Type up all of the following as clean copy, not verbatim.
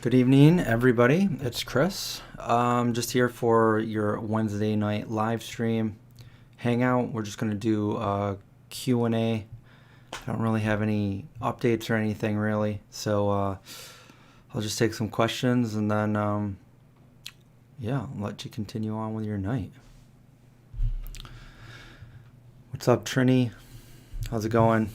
Good evening, everybody. It's Chris. Just here for your Wednesday night live stream hangout. We're just going to do a Q&A. I don't really have any updates or anything really, so I'll just take some questions and then, yeah, I'll let you continue on with your night. What's up, Trini? How's it going?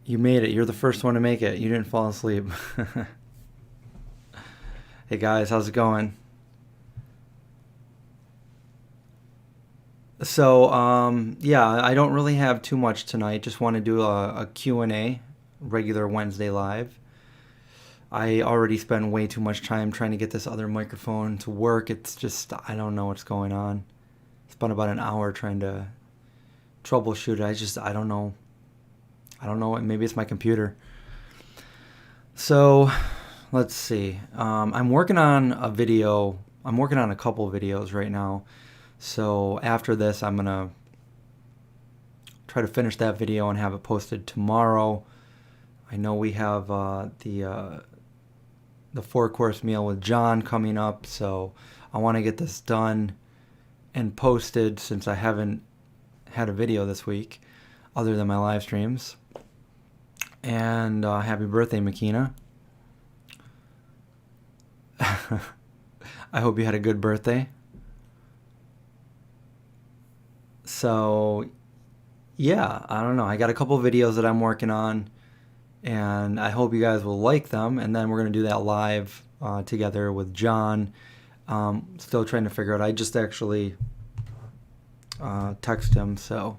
You made it. You're the first one to make it. You didn't fall asleep. Hey guys, how's it going? So, yeah, I don't really have too much tonight. Just want to do a Q&A, regular Wednesday live. I already spent way too much time trying to get this other microphone to work. It's just, I don't know what's going on. Spent about an hour trying to troubleshoot it. I don't know. Maybe it's my computer. So, let's see. I'm working on a video. I'm working on a couple videos right now. So after this, I'm going to try to finish that video and have it posted tomorrow. I know we have the 4-course meal with John coming up, so I want to get this done and posted since I haven't had a video this week other than my live streams. And happy birthday, Makina. I hope you had a good birthday. So, yeah, I don't know. I got a couple videos that I'm working on, and I hope you guys will like them. And then we're going to do that live together with John. Still trying to figure out. I just actually text him, so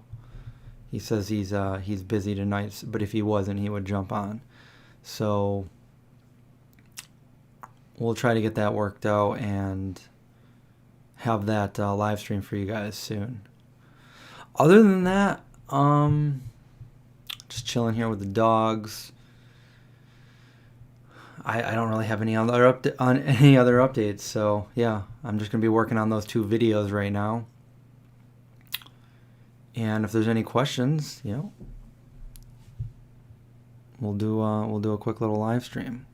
he says he's busy tonight, but if he wasn't, he would jump on. So we'll try to get that worked out and have that live stream for you guys soon. Other than that, just chilling here with the dogs. I don't really have any other updates. So yeah, I'm just gonna be working on those 2 videos right now. And if there's any questions, we'll do a quick little live stream.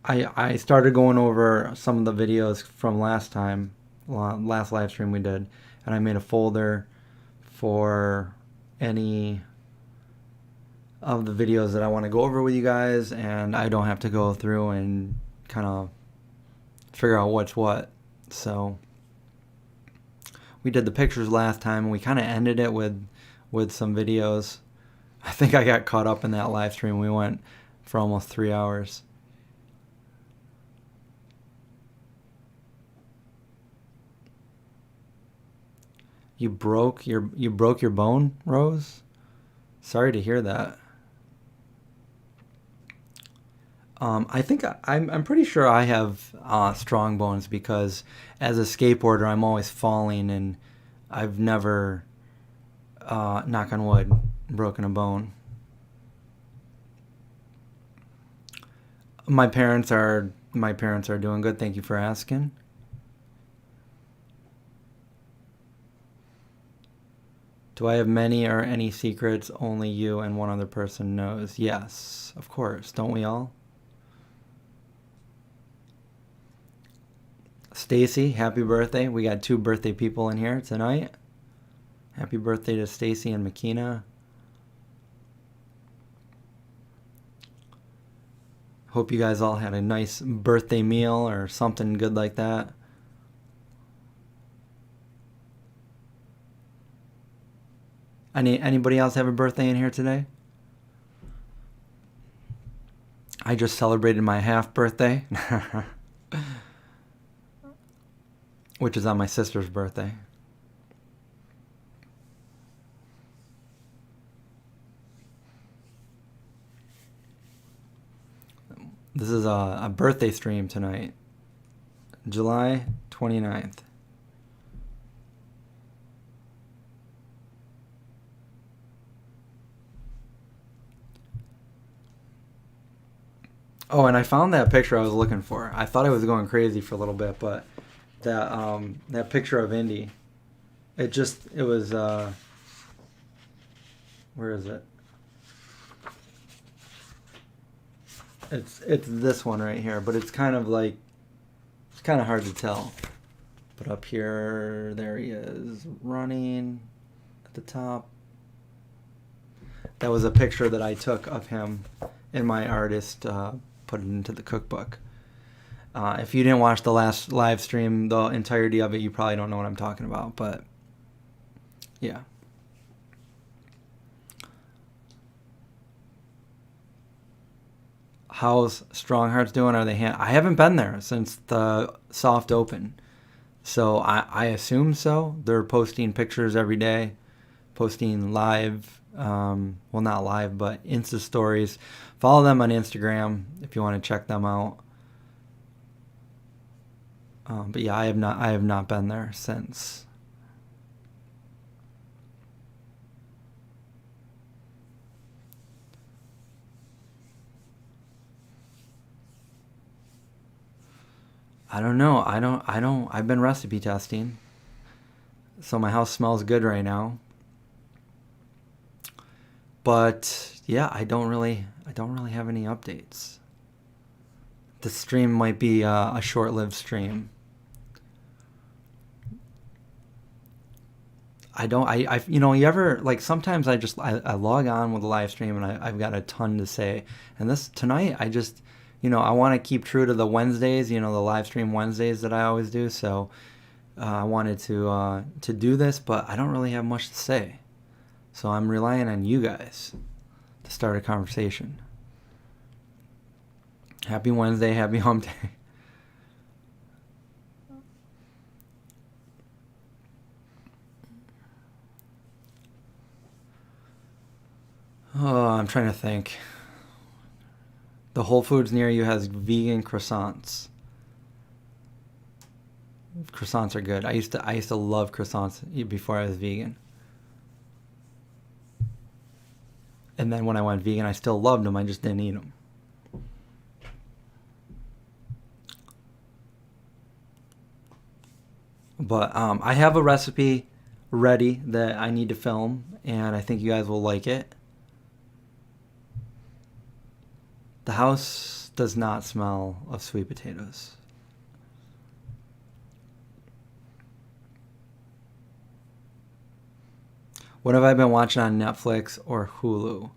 I started going over some of the videos from last live stream we did, and I made a folder for any of the videos that I want to go over with you guys, and I don't have to go through and kind of figure out what's what. So we did the pictures last time, and we kind of ended it with some videos. I think I got caught up in that live stream. We went for almost 3 hours. You broke your bone, Rose? Sorry to hear that. I think I'm pretty sure I have strong bones because as a skateboarder, I'm always falling, and I've never, knock on wood, broken a bone. My parents are doing good. Thank you for asking. Do I have many or any secrets only you and one other person knows? Yes, of course. Don't we all? Stacy, happy birthday. We got 2 birthday people in here tonight. Happy birthday to Stacy and Makina. Hope you guys all had a nice birthday meal or something good like that. Anybody else have a birthday in here today? I just celebrated my half birthday, which is on my sister's birthday. This is a birthday stream tonight, July 29th. Oh, and I found that picture I was looking for. I thought I was going crazy for a little bit, but that picture of Indy, it was where is it? It's this one right here, but it's kind of hard to tell. But up here, there he is running at the top. That was a picture that I took of him, and my artist put it into the cookbook. If you didn't watch the last live stream, the entirety of it, you probably don't know what I'm talking about. But yeah. How's Strong Hearts doing? Are they? I haven't been there since the soft open, so I assume so. They're posting pictures every day, posting live. Well, not live, but Insta stories. Follow them on Instagram if you want to check them out. But yeah, I have not been there since. I don't know. I've been recipe testing, so my house smells good right now. But yeah, I don't really have any updates. The stream might be a short-lived stream. You ever, like, sometimes I log on with a live stream and I've got a ton to say. And tonight, I want to keep true to the Wednesdays, the live stream Wednesdays that I always do. So I wanted to do this, but I don't really have much to say. So I'm relying on you guys to start a conversation. Happy Wednesday, happy hump day. Oh, I'm trying to think. The Whole Foods near you has vegan croissants. Croissants are good. I used to love croissants before I was vegan. And then when I went vegan, I still loved them. I just didn't eat them. But I have a recipe ready that I need to film, and I think you guys will like it. The house does not smell of sweet potatoes. What have I been watching on Netflix or Hulu?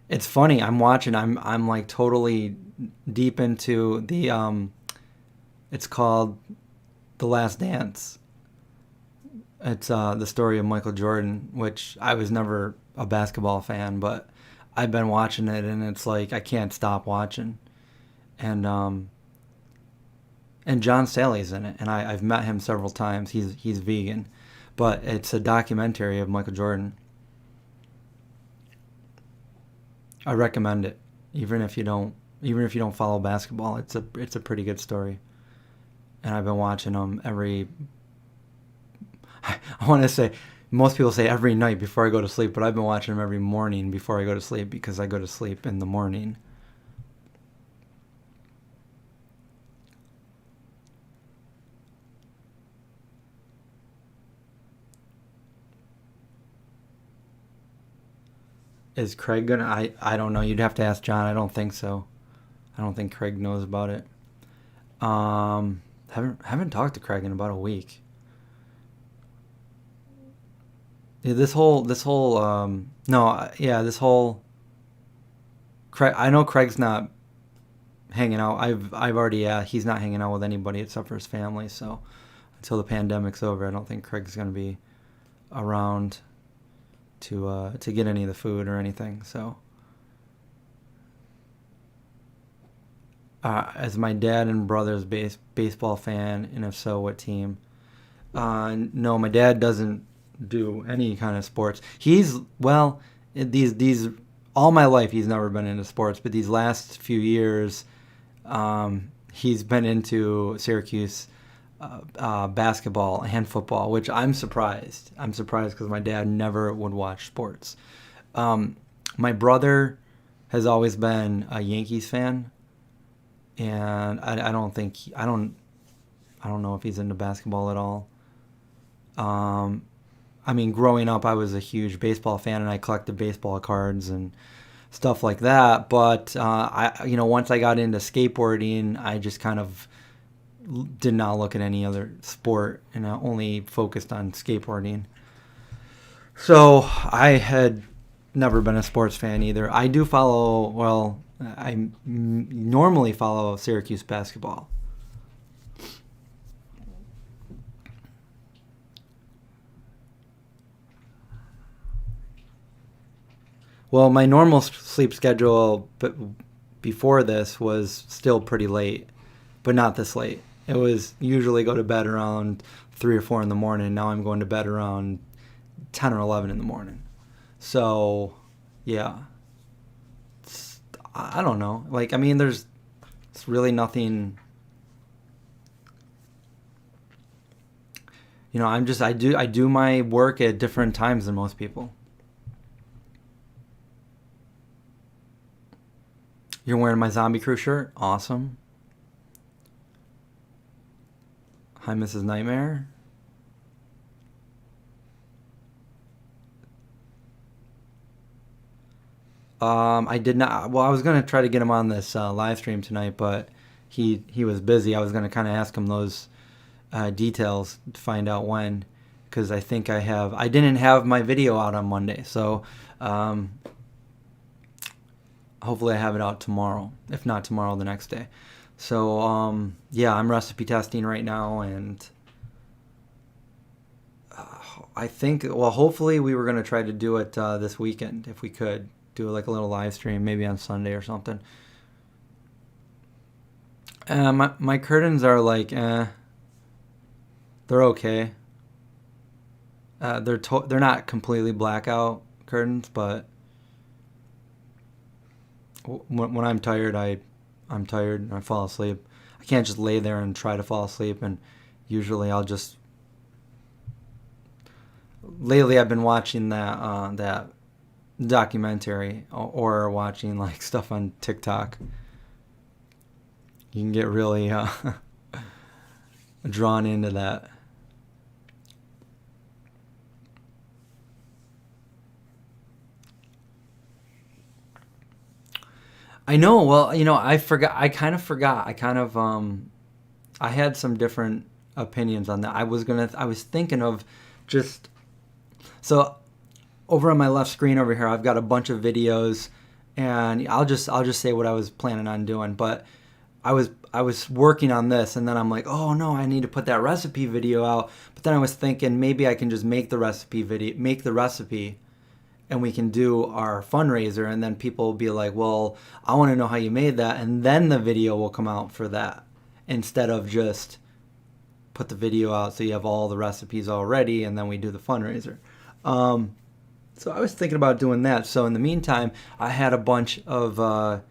It's funny. I'm like totally deep into the it's called The Last Dance. It's the story of Michael Jordan, which I was never a basketball fan, but I've been watching it, and it's like I can't stop watching. And John Staley's in it, and I've met him several times. He's vegan, but it's a documentary of Michael Jordan. I recommend it, even if you don't follow basketball. It's a pretty good story, and I've been watching them every. I want to say most people say every night before I go to sleep, but I've been watching them every morning before I go to sleep because I go to sleep in the morning. Is Craig gonna? I don't know. You'd have to ask John. I don't think so. I don't think Craig knows about it. Haven't talked to Craig in about a week. Yeah, this whole no, yeah, this whole Craig. I know Craig's not hanging out. I've already he's not hanging out with anybody except for his family. So until the pandemic's over, I don't think Craig's gonna be around to get any of the food or anything. So is my dad and brother's baseball fan, and if so, what team? No, my dad doesn't do any kind of sports. He's these all my life he's never been into sports, but these last few years he's been into Syracuse basketball and football, which I'm surprised. I'm surprised because my dad never would watch sports. My brother has always been a Yankees fan, and I don't think I don't know if he's into basketball at all. I mean, growing up, I was a huge baseball fan, and I collected baseball cards and stuff like that. But once I got into skateboarding, I just kind of did not look at any other sport, and I only focused on skateboarding. So I had never been a sports fan either. I do follow, well, I normally follow Syracuse basketball. Well, my normal sleep schedule before this was still pretty late, but not this late. It was usually go to bed around 3 or 4 in the morning. Now I'm going to bed around 10 or 11 in the morning. So, yeah. I don't know. Like, I mean, it's really nothing. I do my work at different times than most people. You're wearing my Zombie Crew shirt? Awesome. Hi, Mrs. Nightmare. I did not. Well, I was gonna try to get him on this live stream tonight, but he was busy. I was gonna kind of ask him those details to find out when, because I think I didn't have my video out on Monday, so hopefully I have it out tomorrow. If not tomorrow, the next day. So yeah, I'm recipe testing right now, and I think, well, hopefully we were gonna try to do it this weekend if we could. Do like a little live stream, maybe on Sunday or something. My curtains are like, they're okay. They're not completely blackout curtains, but when I'm tired, I'm tired and I fall asleep. I can't just lay there and try to fall asleep, and usually I'll just. Lately, I've been watching that documentary or watching like stuff on TikTok. You can get really drawn into that. I know. Well, I forgot. I kind of forgot. I had some different opinions on that. I was thinking of just so. Over on my left screen over here, I've got a bunch of videos, and I'll just say what I was planning on doing. But I was working on this, and then I'm like, oh no, I need to put that recipe video out. But then I was thinking maybe I can just make the recipe, and we can do our fundraiser, and then people will be like, well, I want to know how you made that, and then the video will come out for that, instead of just put the video out so you have all the recipes already, and then we do the fundraiser. So I was thinking about doing that. So in the meantime, I had a bunch of.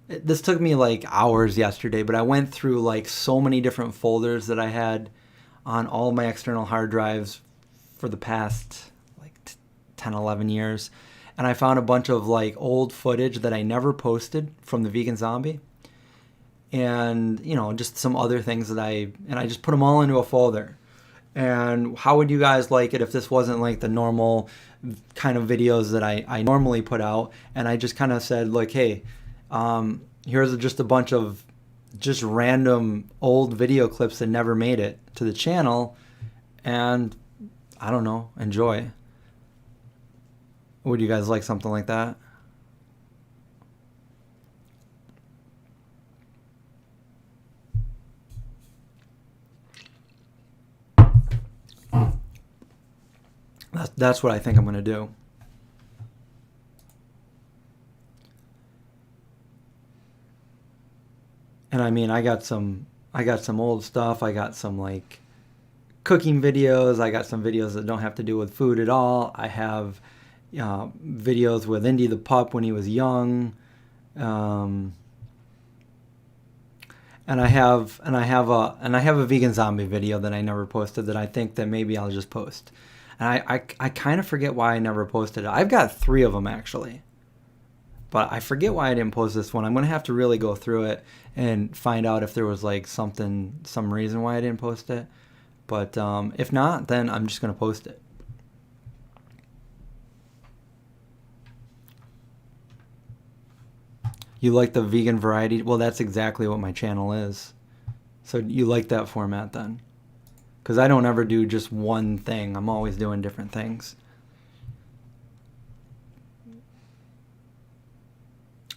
This took me like hours yesterday, but I went through like so many different folders that I had on all my external hard drives for the past like 10, 11 years. And I found a bunch of like old footage that I never posted from the Vegan Zombie. And, just some other things that I just put them all into a folder. And how would you guys like it if this wasn't like the normal kind of videos that I normally put out? And I just kind of said, like, hey, here's just a bunch of just random old video clips that never made it to the channel. And I don't know, enjoy. Would you guys like something like that? That's what I think I'm going to do. And I mean, I got some old stuff. I got some like cooking videos. I got some videos that don't have to do with food at all. I have videos with Indy the pup when he was young. And I have a vegan zombie video that I never posted that I think that maybe I'll just post. And I kind of forget why I never posted it. I've got 3 of them actually. But I forget why I didn't post this one. I'm going to have to really go through it and find out if there was like some reason why I didn't post it. But if not, then I'm just going to post it. You like the vegan variety? Well, that's exactly what my channel is. So you like that format then? Because I don't ever do just one thing. I'm always doing different things.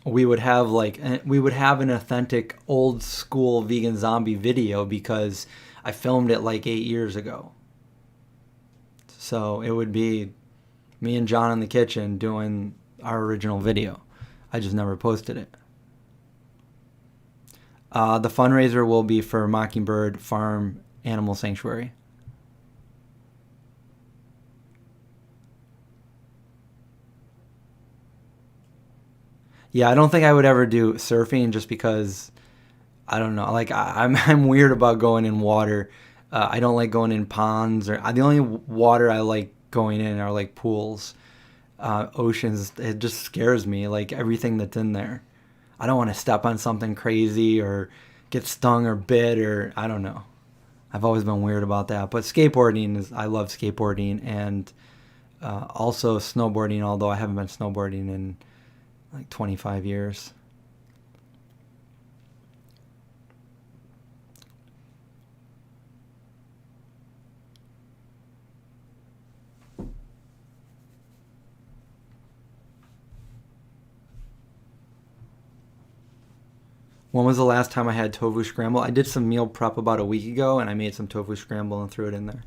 We would have an authentic old school vegan zombie video because I filmed it like 8 years ago. So it would be me and John in the kitchen doing our original video. I just never posted it. The fundraiser will be for Mockingbird Farm Animal Sanctuary. Yeah, I don't think I would ever do surfing just because I don't know. Like I'm weird about going in water. I don't like going in ponds or the only water I like going in are like pools, oceans. It just scares me. Like everything that's in there. I don't want to step on something crazy or get stung or bit or I don't know. I've always been weird about that. But I love skateboarding and also snowboarding. Although I haven't been snowboarding in like 25 years. When was the last time I had tofu scramble? I did some meal prep about a week ago, and I made some tofu scramble and threw it in there.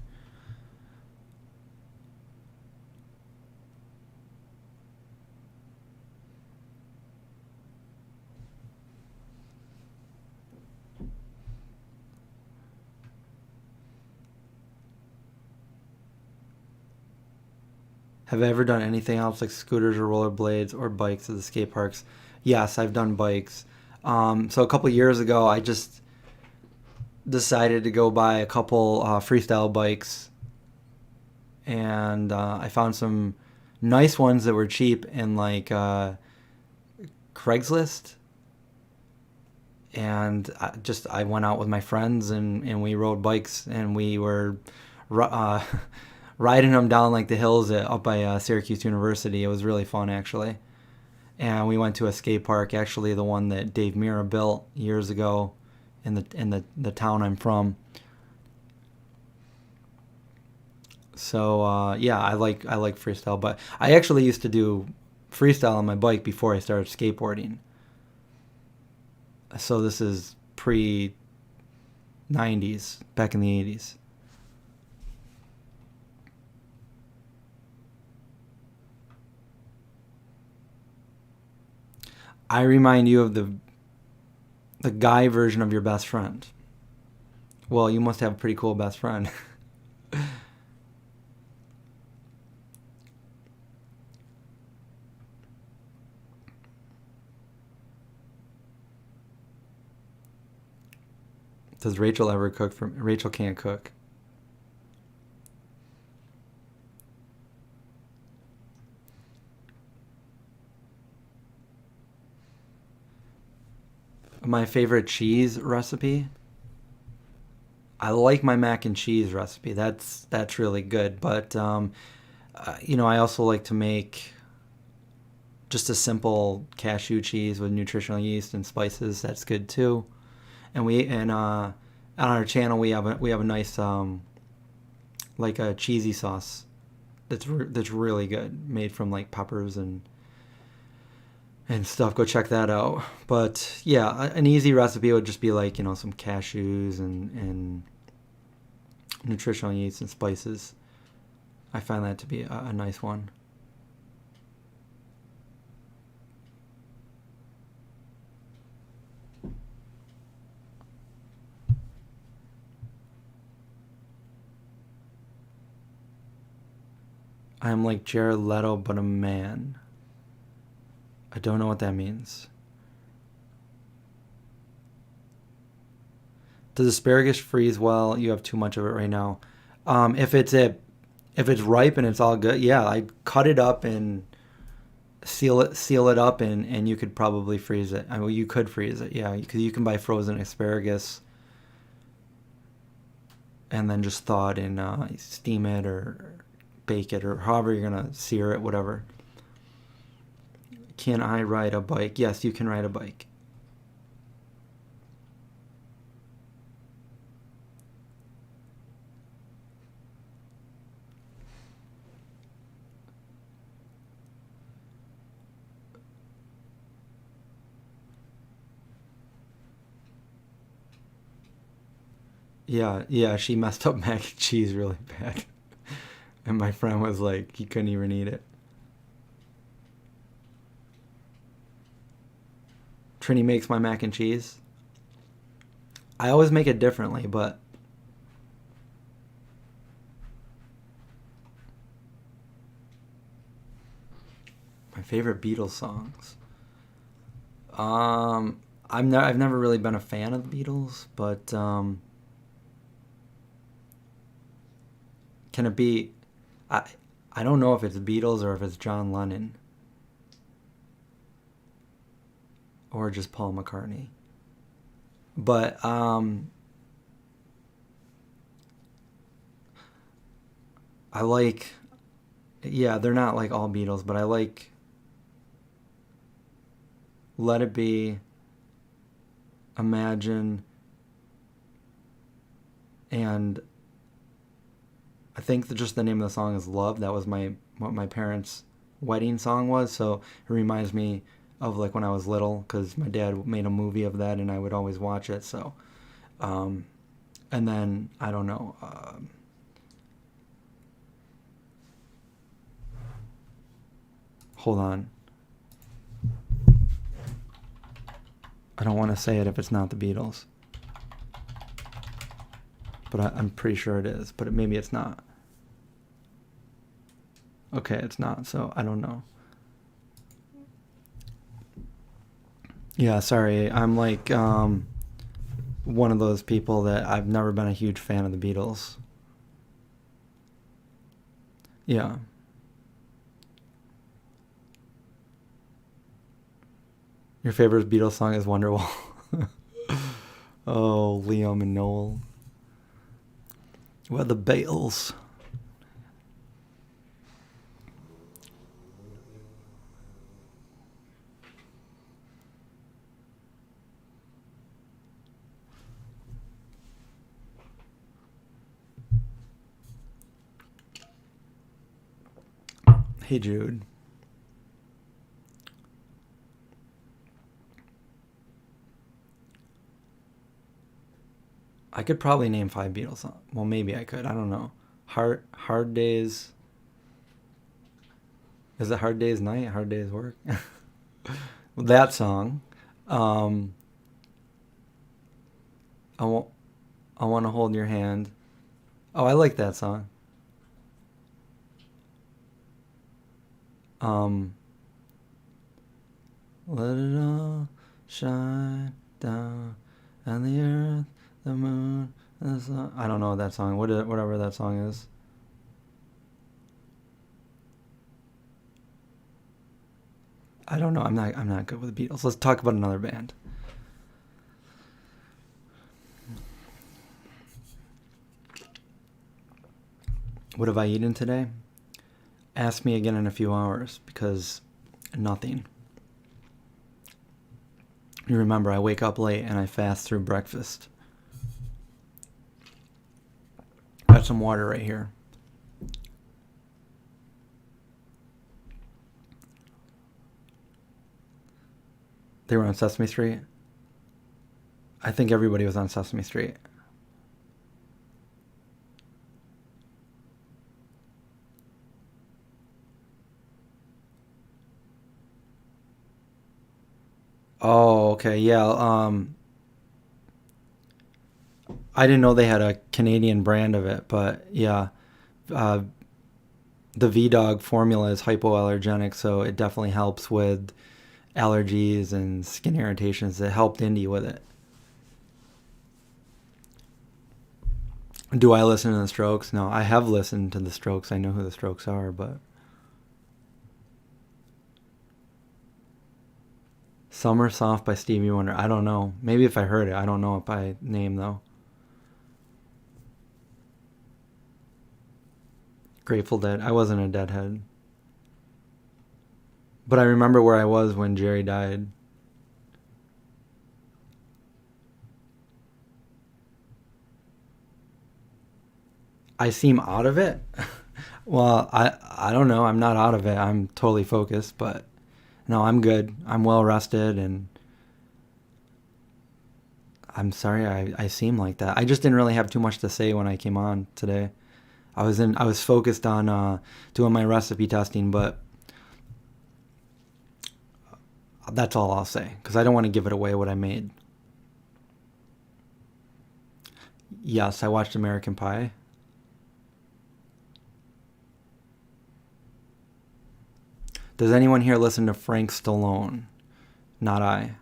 Have I ever done anything else like scooters or rollerblades or bikes at the skate parks? Yes, I've done bikes. So a couple years ago, I just decided to go buy a couple freestyle bikes, and I found some nice ones that were cheap in like Craigslist. And I went out with my friends and we rode bikes and we were riding them down like the hills up by Syracuse University. It was really fun actually. And we went to a skate park, actually the one that Dave Mira built years ago in the town I'm from. So yeah, I like freestyle, but I actually used to do freestyle on my bike before I started skateboarding. So this is pre 90s, back in the 80s. I remind you of the guy version of your best friend. Well, you must have a pretty cool best friend. Does Rachel ever cook for me? Rachel can't cook. My favorite cheese recipe? I like my mac and cheese recipe. That's really good. But I also like to make just a simple cashew cheese with nutritional yeast and spices. That's good too. And on our channel we have a nice like a cheesy sauce that's really good, made from like peppers and stuff. Go check that out. But yeah, an easy recipe would just be like some cashews and nutritional yeast and spices. I find that to be a nice one. I'm like Jared Leto, but a man. I don't know what that means. Does asparagus freeze well? You have too much of it right now. If it's at If it's ripe and it's all good, yeah, I'd cut it up and seal it up, and you could probably freeze it. I mean, you could freeze it, yeah, because you can buy frozen asparagus and then just thaw it in, steam it or bake it or however you're gonna sear it, whatever. Can I ride a bike? Yes, you can ride a bike. Yeah, she messed up mac and cheese really bad. And my friend was like, he couldn't even eat it. Trini makes my mac and cheese. I always make it differently, but my favorite Beatles songs. I've never really been a fan of the Beatles, but can it be? I don't know if it's Beatles or if it's John Lennon or just Paul McCartney. But I like, yeah, they're not like all Beatles, but I like Let It Be, Imagine, and I think just the name of the song is Love. That was what my parents' wedding song was, so it reminds me of like when I was little, because my dad made a movie of that and I would always watch it. So, and then I don't know. Hold on. I don't want to say it if it's not the Beatles, but I'm pretty sure it is. But maybe it's not. Okay, it's not. So I don't know. Yeah, sorry. I'm like one of those people that I've never been a huge fan of the Beatles. Yeah. Your favorite Beatles song is Wonderwall. Oh, Liam and Noel. Well, the Beatles. Hey, Jude. I could probably name 5 Beatles songs. Well, maybe I could. I don't know. Hard Days. Is it Hard Day's Night? Hard Day's Work? That song. I want to hold your hand. Oh, I like that song. Let it all shine down on the earth, the moon, the sun. I don't know that song. Whatever that song is. I don't know. I'm not good with the Beatles. Let's talk about another band. What have I eaten today? Ask me again in a few hours, because nothing. You remember, I wake up late and I fast through breakfast. Got some water right here. They were on Sesame Street. I think everybody was on Sesame Street. Oh, okay, yeah. I didn't know they had a Canadian brand of it, but yeah, uh, the V-Dog formula is hypoallergenic, so it definitely helps with allergies and skin irritations. It helped Indy with it. Do I listen to the Strokes? No, I have listened to the Strokes. I know who the Strokes are, but Summer Soft by Stevie Wonder. I don't know. Maybe if I heard it. I don't know if by name though. Grateful Dead. I wasn't a Deadhead. But I remember where I was when Jerry died. I seem out of it. Well, I don't know. I'm not out of it. I'm totally focused, but no, I'm good. I'm well rested, and I'm sorry I seem like that. I just didn't really have too much to say when I came on today. I was focused on doing my recipe testing, but that's all I'll say because I don't want to give it away what I made. Yes, I watched American Pie. Does anyone here listen to Frank Stallone? Not I.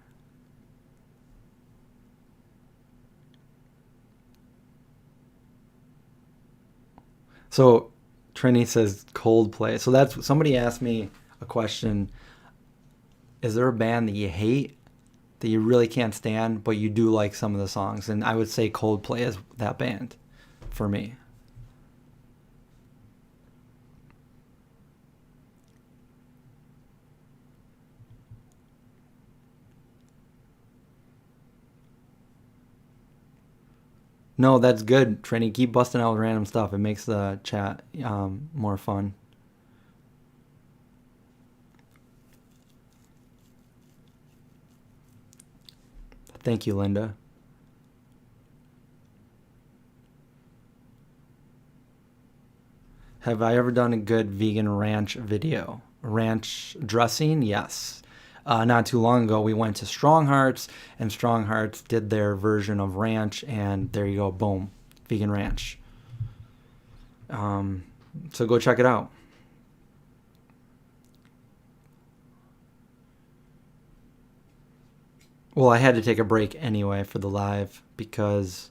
So Trini says Coldplay. So that's somebody asked me a question. Is there a band that you hate that you really can't stand, but you do like some of the songs? And I would say Coldplay is that band for me. No, that's good, Trini. Keep busting out random stuff. It makes the chat more fun. Thank you, Linda. Have I ever done a good vegan ranch video? Ranch dressing? Yes. Not too long ago, we went to Strong Hearts, and Strong Hearts did their version of ranch, and there you go, boom, vegan ranch. Um, so go check it out. Well, I had to take a break anyway for the live because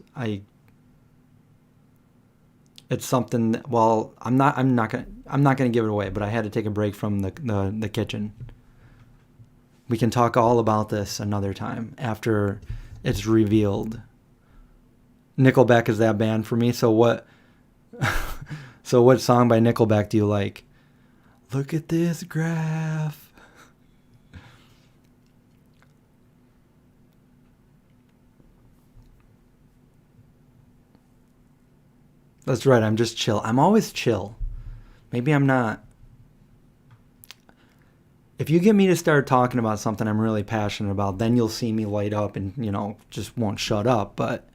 it's something. Well, I'm not gonna give it away, but I had to take a break from the kitchen. We can talk all about this another time after it's revealed. Nickelback is that band for me. So what? So what song by Nickelback do you like? Look at this graph. That's right. I'm just chill. I'm always chill. Maybe I'm not. If you get me to start talking about something I'm really passionate about, then you'll see me light up and, just won't shut up. But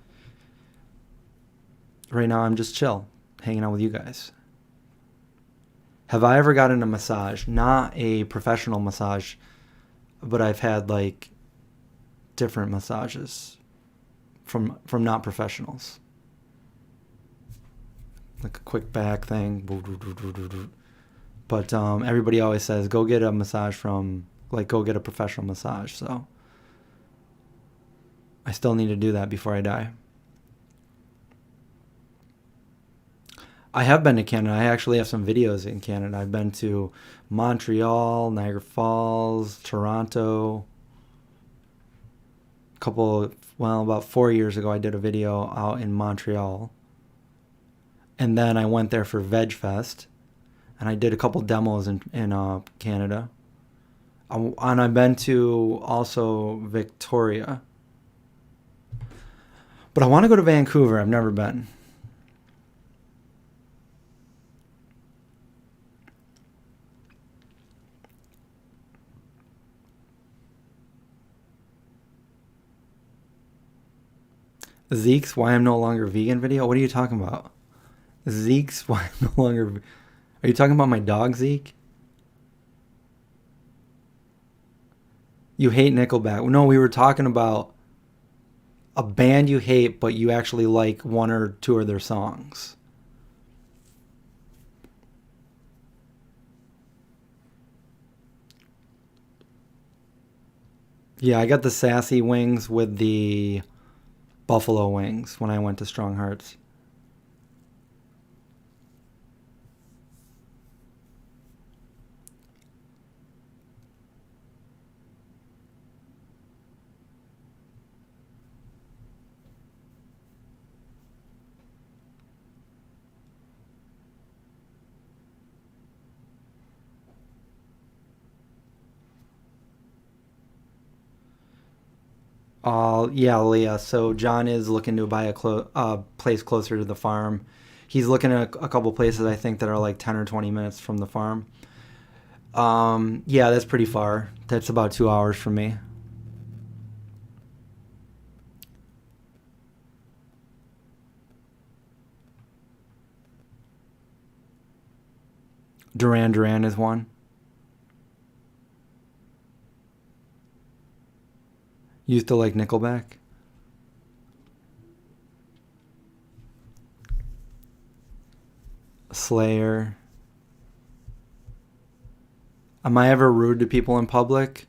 right now I'm just chill, hanging out with you guys. Have I ever gotten a massage? Not a professional massage, but I've had like different massages from not professionals. Like a quick back thing. But everybody always says, go get a massage go get a professional massage. So I still need to do that before I die. I have been to Canada. I actually have some videos in Canada. I've been to Montreal, Niagara Falls, Toronto. About 4 years ago, I did a video out in Montreal. And then I went there for Veg Fest. And I did a couple demos in Canada. And I've been to also Victoria. But I want to go to Vancouver. I've never been. Zeke's Why I'm No Longer Vegan video? What are you talking about? Zeke's Why I'm No Longer... Are you talking about my dog, Zeke? You hate Nickelback. No, we were talking about a band you hate, but you actually like one or two of their songs. Yeah, I got the sassy wings with the buffalo wings when I went to Strong Hearts. Yeah, Leah. So John is looking to buy a place closer to the farm. He's looking at a couple places I think that are like 10 or 20 minutes from the farm. Yeah, that's pretty far. That's about 2 hours from me. Duran Duran is one. Used to like Nickelback. Slayer. Am I ever rude to people in public?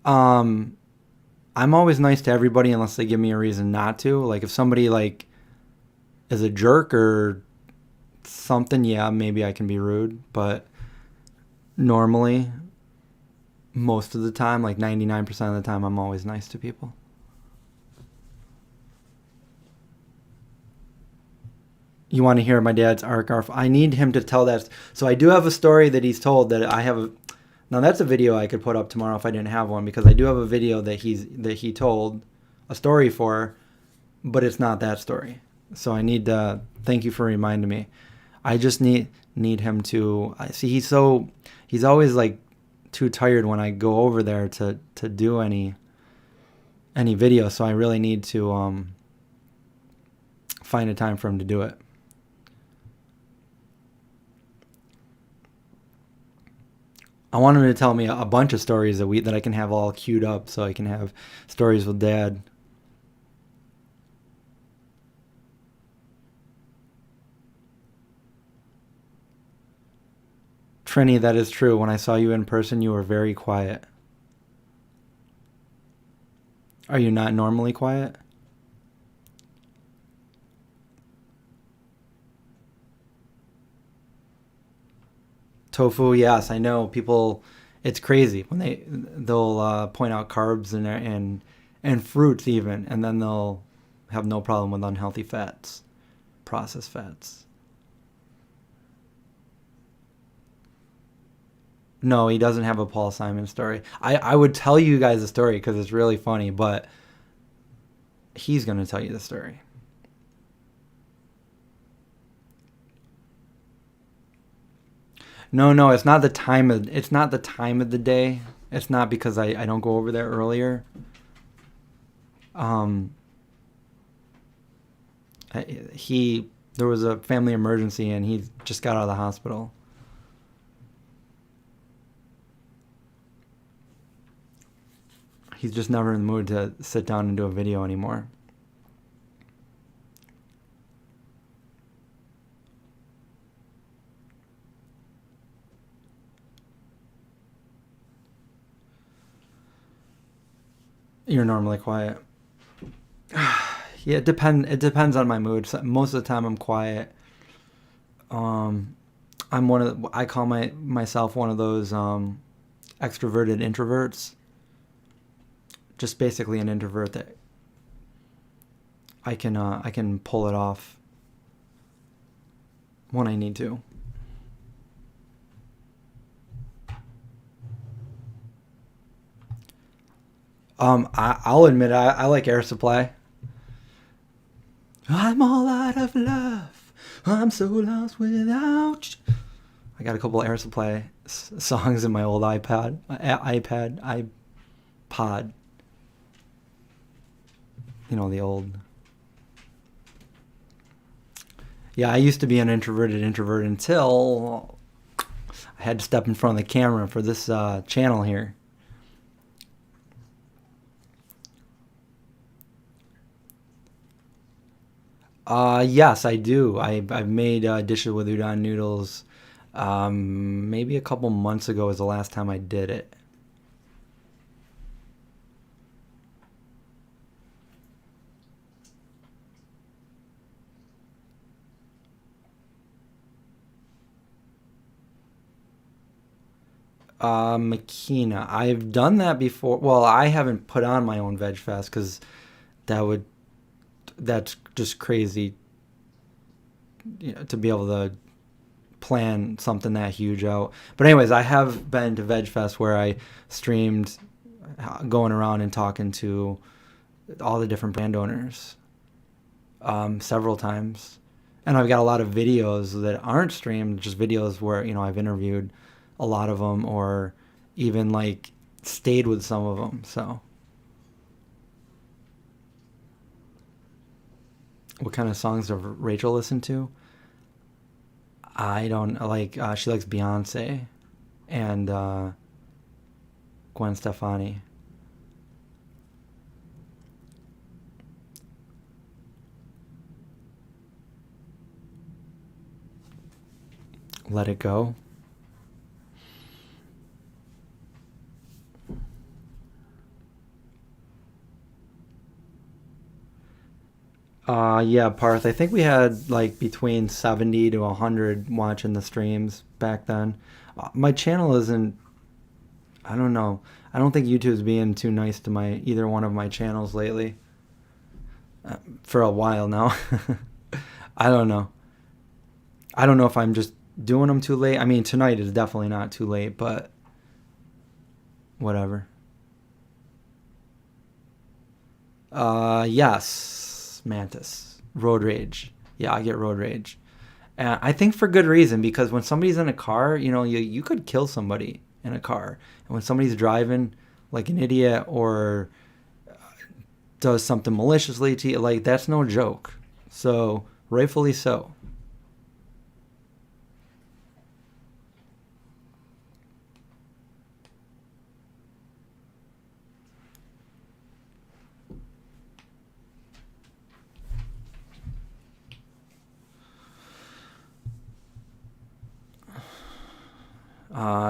Um, I'm always nice to everybody unless they give me a reason not to. Like if somebody like is a jerk or something, yeah, maybe I can be rude. But normally, most of the time, like 99% of the time, I'm always nice to people. You want to hear my dad's arc? I need him to tell that. So I do have a story that he's told that I have a. Now that's a video I could put up tomorrow if I didn't have one, because I do have a video that he told a story for, but it's not that story. So I need to thank you for reminding me. I just need him to. I see he's always like too tired when I go over there to do any video. So I really need to find a time for him to do it. I want him to tell me a bunch of stories that I can have all queued up so I can have stories with Dad. Trini, that is true. When I saw you in person, you were very quiet. Are you not normally quiet? Tofu, yes, I know people. It's crazy when they'll point out carbs and fruits even, and then they'll have no problem with unhealthy fats, processed fats. No, he doesn't have a Paul Simon story. I would tell you guys the story because it's really funny, but he's gonna tell you the story. No, it's not the time of the day. It's not because I don't go over there earlier. Um, there was a family emergency and he just got out of the hospital. He's just never in the mood to sit down and do a video anymore. You're normally quiet. Yeah, it depends on my mood. Most of the time I'm quiet. Um, I call myself one of those extroverted introverts. Just basically an introvert that I can pull it off when I need to. I'll admit I like Air Supply. I'm all out of love. I'm so lost without you. I got a couple Air Supply songs in my old iPod. You know, the old. Yeah, I used to be an introverted introvert until I had to step in front of the camera for this channel here. Yes, I do. I've made dishes with udon noodles. Maybe a couple months ago was the last time I did it. Makina. I've done that before. Well, I haven't put on my own veg fest because that would that's just crazy, you know, to be able to plan something that huge out. But anyways, I have been to Veg Fest where I streamed going around and talking to all the different brand owners several times. And I've got a lot of videos that aren't streamed, just videos where, I've interviewed a lot of them or even like stayed with some of them. So what kind of songs does Rachel listen to? I don't like, she likes Beyonce and Gwen Stefani. Let It Go. Yeah, Parth. I think we had like between 70 to 100 watching the streams back then. My channel isn't. I don't know. I don't think YouTube's being too nice to either one of my channels lately. For a while now. I don't know. I don't know if I'm just doing them too late. I mean, tonight is definitely not too late, but whatever. Yes, Mantis. Road rage. Yeah, I get road rage. And I think for good reason, because when somebody's in a car, you could kill somebody in a car. And when somebody's driving like an idiot or does something maliciously to you, like, that's no joke. So, rightfully so.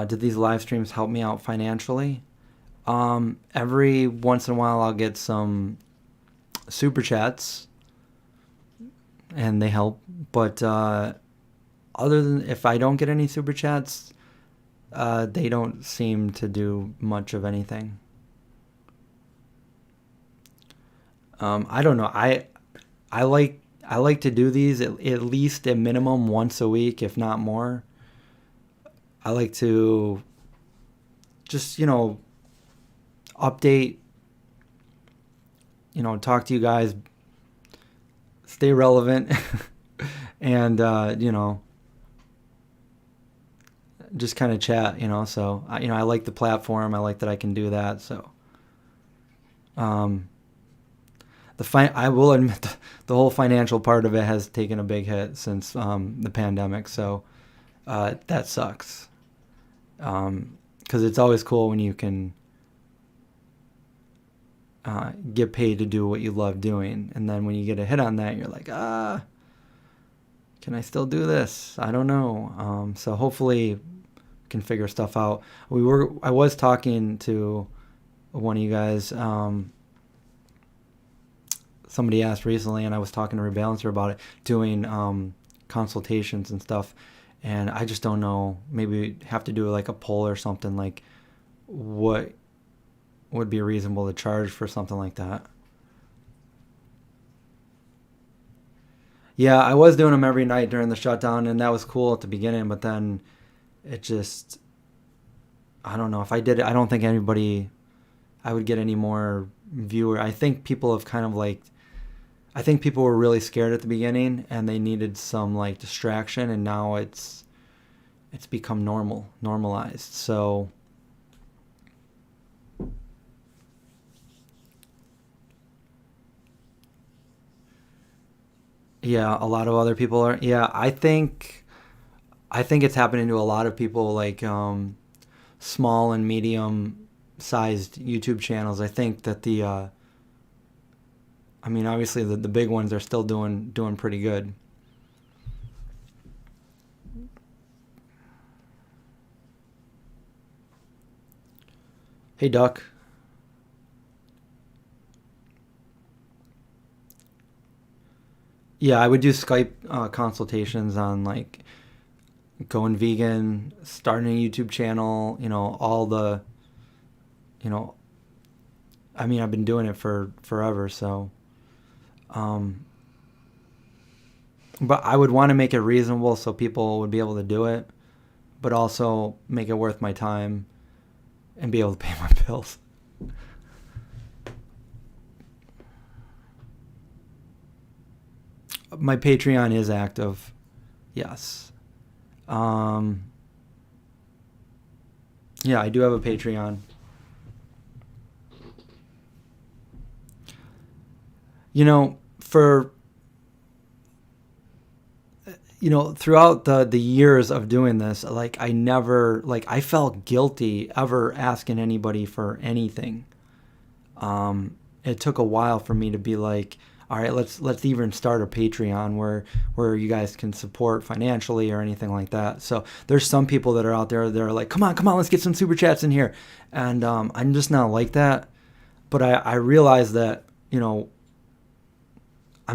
Did these live streams help me out financially? Every once in a while I'll get some super chats and they help. But other than if I don't get any super chats, they don't seem to do much of anything. I don't know. I like to do these at least a minimum once a week, if not more. I like to just, update, talk to you guys, stay relevant, and, just kind of chat, So, I like the platform. I like that I can do that. So, I will admit the whole financial part of it has taken a big hit since the pandemic. So, that sucks. Because it's always cool when you can get paid to do what you love doing. And then when you get a hit on that, you're like, can I still do this? I don't know. So hopefully we can figure stuff out. I was talking to one of you guys. Somebody asked recently, and I was talking to Rebalancer about it, doing consultations and stuff. And I just don't know. Maybe have to do like a poll or something, like what would be reasonable to charge for something like that. Yeah, I was doing them every night during the shutdown, and that was cool at the beginning. But then it just, I don't know. If I did it, I don't think I would get any more viewer. I think people have kind of like, I think people were really scared at the beginning and they needed some like distraction, and now it's become normalized. So yeah, a lot of other people are. Yeah, I think it's happening to a lot of people, like small and medium sized YouTube channels. I think that obviously the big ones are still doing pretty good. Hey, Duck. Yeah, I would do Skype consultations on like going vegan, starting a YouTube channel, all the, I've been doing it for forever, so. But I would want to make it reasonable so people would be able to do it, but also make it worth my time and be able to pay my bills. My Patreon is active. Yes. Yeah, I do have a Patreon. Throughout the years of doing this, like I felt guilty ever asking anybody for anything. It took a while for me to be like, all right, let's even start a Patreon where you guys can support financially or anything like that. So there's some people that are out there that are like, come on, let's get some super chats in here, and I'm just not like that. But I realize that I'm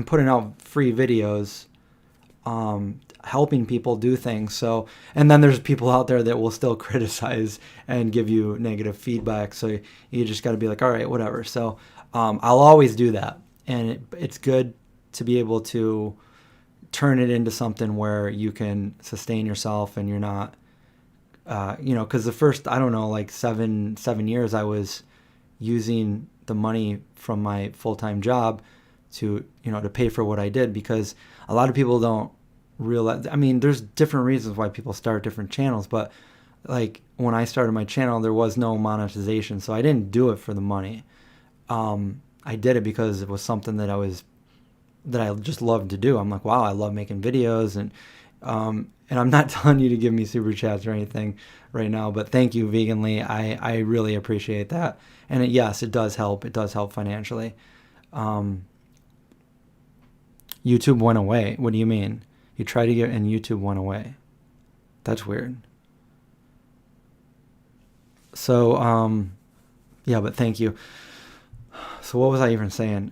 putting out free videos, helping people do things. So, and then there's people out there that will still criticize and give you negative feedback. So you just got to be like, all right, whatever. So I'll always do that. And it's good to be able to turn it into something where you can sustain yourself and you're not, because the first, I don't know, like seven years I was using the money from my full-time job to pay for what I did, because a lot of people don't realize, I mean, there's different reasons why people start different channels, but like when I started my channel, there was no monetization, so I didn't do it for the money. I did it because it was something that I just loved to do. I'm like, wow, I love making videos, and I'm not telling you to give me super chats or anything right now, but thank you, Veganly. I really appreciate that. And yes, it does help. It does help financially. YouTube went away. What do you mean? You tried to get, and YouTube went away. That's weird. So, yeah, but thank you. So what was I even saying?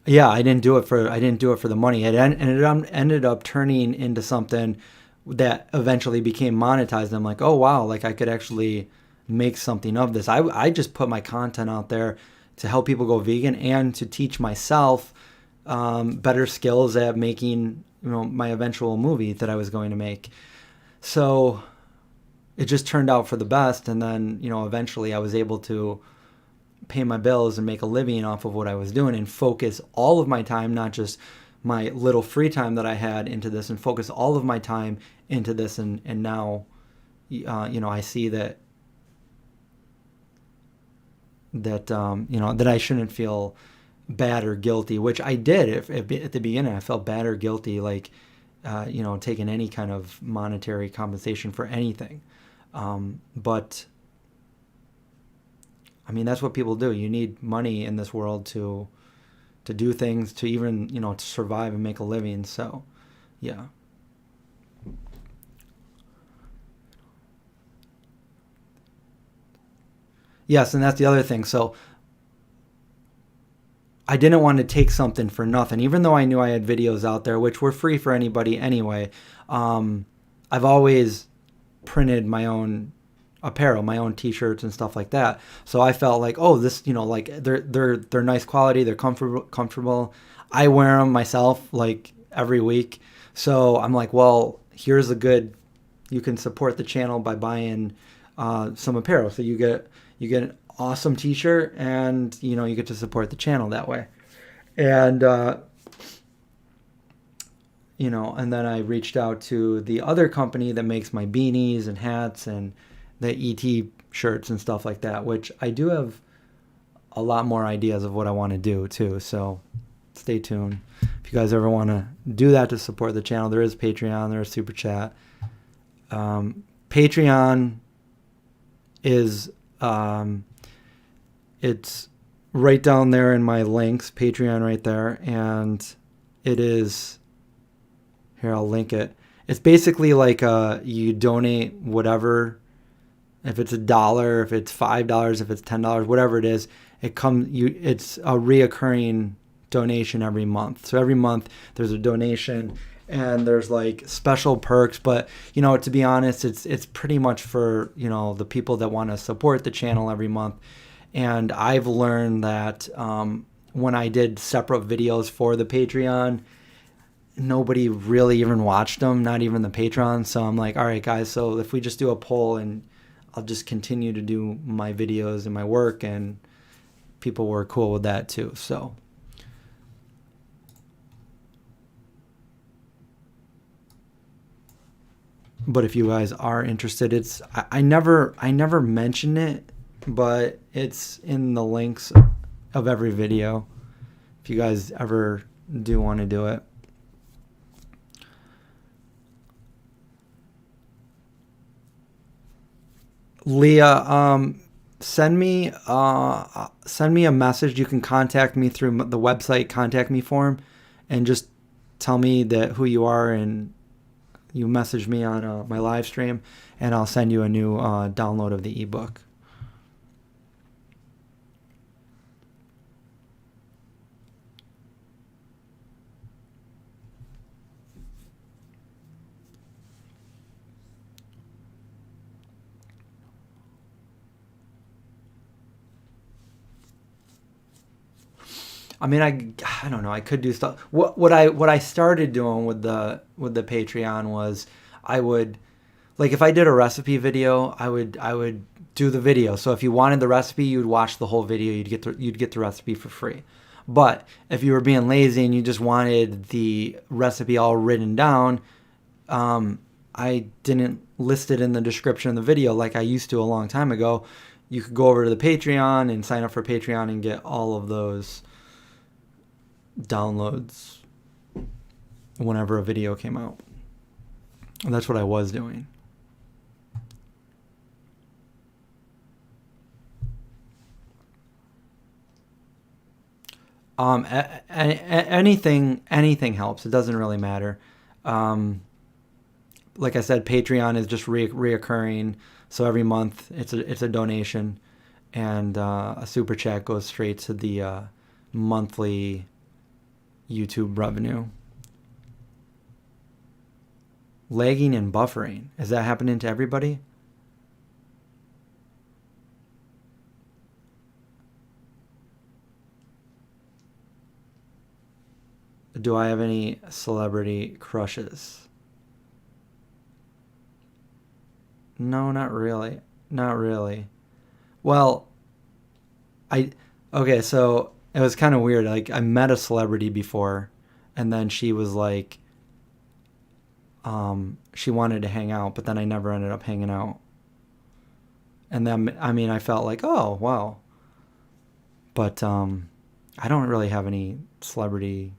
Yeah, I didn't do it for the money. It ended up turning into something that eventually became monetized. I'm like, oh wow, like I could actually make something of this. I just put my content out there to help people go vegan and to teach myself better skills at making my eventual movie that I was going to make. So it just turned out for the best, and then eventually I was able to pay my bills and make a living off of what I was doing and focus all of my time, not just my little free time that I had, into this, and focus all of my time into this. And now, I see that I shouldn't feel bad or guilty, which I did at the beginning. I felt bad or guilty, like, taking any kind of monetary compensation for anything. But I mean, that's what people do. You need money in this world to do things, to even, to survive and make a living. So, yeah. Yes, and that's the other thing. So I didn't want to take something for nothing, even though I knew I had videos out there, which were free for anybody anyway. I've always printed my own apparel, my own t-shirts and stuff like that. So I felt like, oh, this, like they're nice quality, they're comfortable. I wear them myself like every week. So I'm like, well, here's you can support the channel by buying some apparel. So you get an awesome t-shirt, and you get to support the channel that way. And and then I reached out to the other company that makes my beanies and hats and the ET shirts and stuff like that, which I do have a lot more ideas of what I want to do too. So stay tuned. If you guys ever want to do that to support the channel, there is Patreon, there is Super Chat. Patreon is, it's right down there in my links, Patreon right there. And it is, here, I'll link it. It's basically like you donate whatever. If it's $1, if it's $5, if it's $10, whatever it is, it's a reoccurring donation every month. So every month there's a donation, and there's like special perks. But to be honest, it's pretty much for the people that want to support the channel every month. And I've learned that when I did separate videos for the Patreon, nobody really even watched them, not even the patrons. So I'm like, all right, guys, so if we just do a poll, and I'll just continue to do my videos and my work, and people were cool with that too. So But if you guys are interested, I never mention it, but it's in the links of every video. If you guys ever do want to do it. Leah, send me a message. You can contact me through the website contact me form, and just tell me that who you are, and you message me on my live stream, and I'll send you a new download of the ebook. I mean, I don't know. I could do stuff. What I started doing with the Patreon was I would, like, if I did a recipe video, I would do the video. So if you wanted the recipe, you'd watch the whole video. You'd get the recipe for free. But if you were being lazy and you just wanted the recipe all written down, I didn't list it in the description of the video like I used to a long time ago. You could go over to the Patreon and sign up for Patreon and get all of those downloads whenever a video came out. And that's what I was doing. Anything helps. It doesn't really matter. Like I said, Patreon is just reoccurring. So every month it's a donation, and a super chat goes straight to the monthly YouTube revenue. Lagging and buffering. Is that happening to everybody? Do I have any celebrity crushes? No, not really. Not really. Well, okay, so it was kind of weird. Like, I met a celebrity before, and then she was like, she wanted to hang out, but then I never ended up hanging out. And then, I mean, I felt like, oh, wow. But I don't really have any celebrity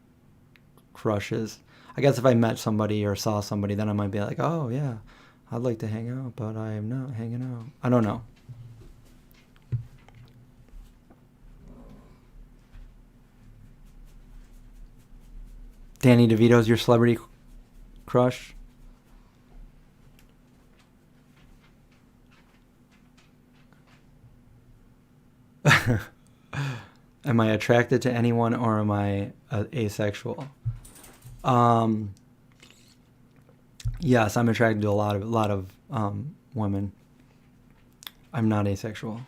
crushes. I guess if I met somebody or saw somebody, then I might be like, oh, yeah, I'd like to hang out, but I am not hanging out. I don't know. Danny DeVito's your celebrity crush? Am I attracted to anyone, or am I asexual? Yes, I'm attracted to a lot of women. I'm not asexual.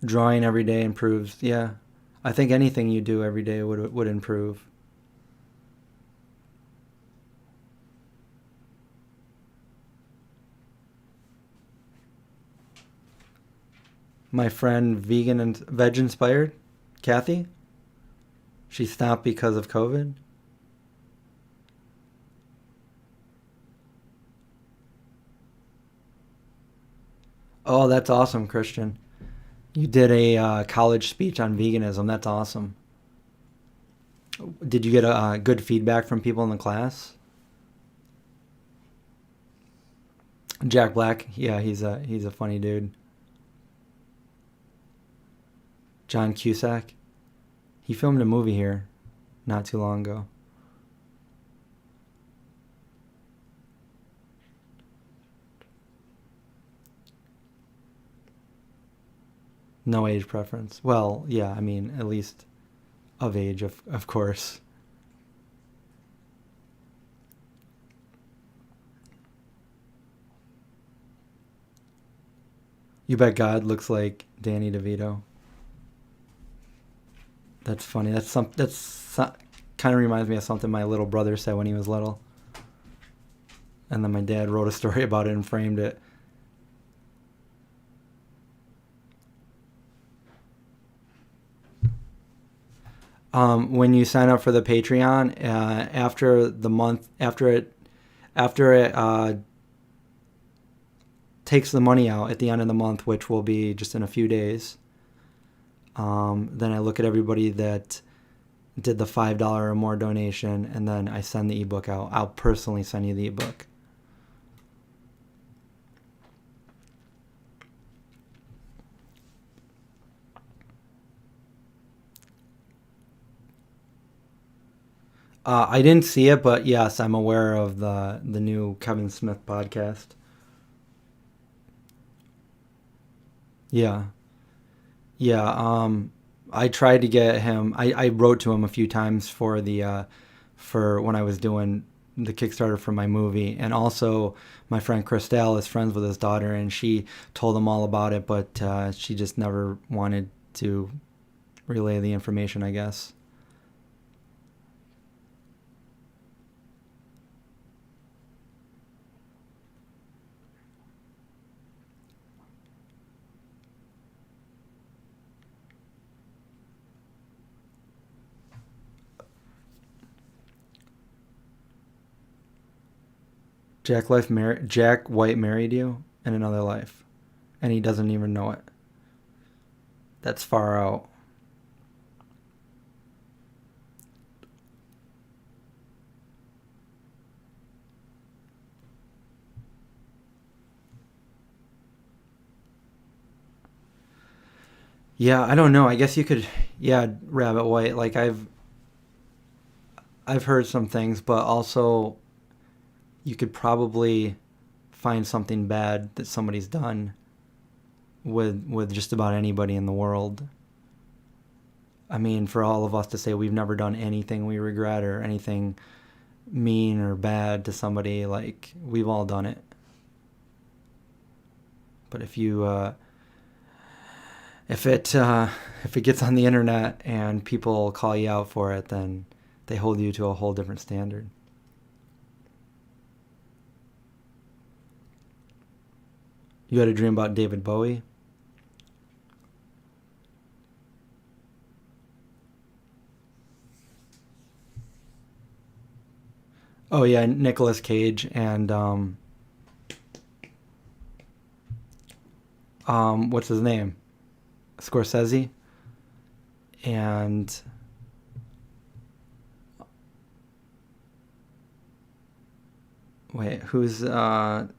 Drawing every day improves. Yeah, I think anything you do every day would improve. My friend, vegan and veg inspired, Kathy, she stopped because of COVID. Oh, that's awesome, Christian. You did a college speech on veganism. That's awesome. Did you get a good feedback from people in the class? Jack Black, yeah, he's a funny dude. John Cusack, he filmed a movie here not too long ago. No age preference. Well, yeah, I mean, at least of age, of course. You bet God looks like Danny DeVito. That's funny. That's kind of reminds me of something my little brother said when he was little. And then my dad wrote a story about it and framed it. When you sign up for the Patreon, after it takes the money out at the end of the month, which will be just in a few days, then I look at everybody that did the $5 or more donation, and then I send the ebook out. I'll personally send you the ebook. I didn't see it, but yes, I'm aware of the new Kevin Smith podcast. Yeah. Yeah, I tried to get him. I wrote to him a few times for for when I was doing the Kickstarter for my movie, and also my friend Christelle is friends with his daughter, and she told him all about it, but she just never wanted to relay the information, I guess. Jack White married you in another life, and he doesn't even know it. That's far out. Yeah, I don't know. I guess you could, yeah, Rabbit White. Like I've heard some things, but also you could probably find something bad that somebody's done with just about anybody in the world. I mean, for all of us to say we've never done anything we regret or anything mean or bad to somebody, like, we've all done it. But if it gets on the internet and people call you out for it, then they hold you to a whole different standard. You had a dream about David Bowie? Oh yeah, Nicolas Cage and what's his name? Scorsese. And wait, who's I'm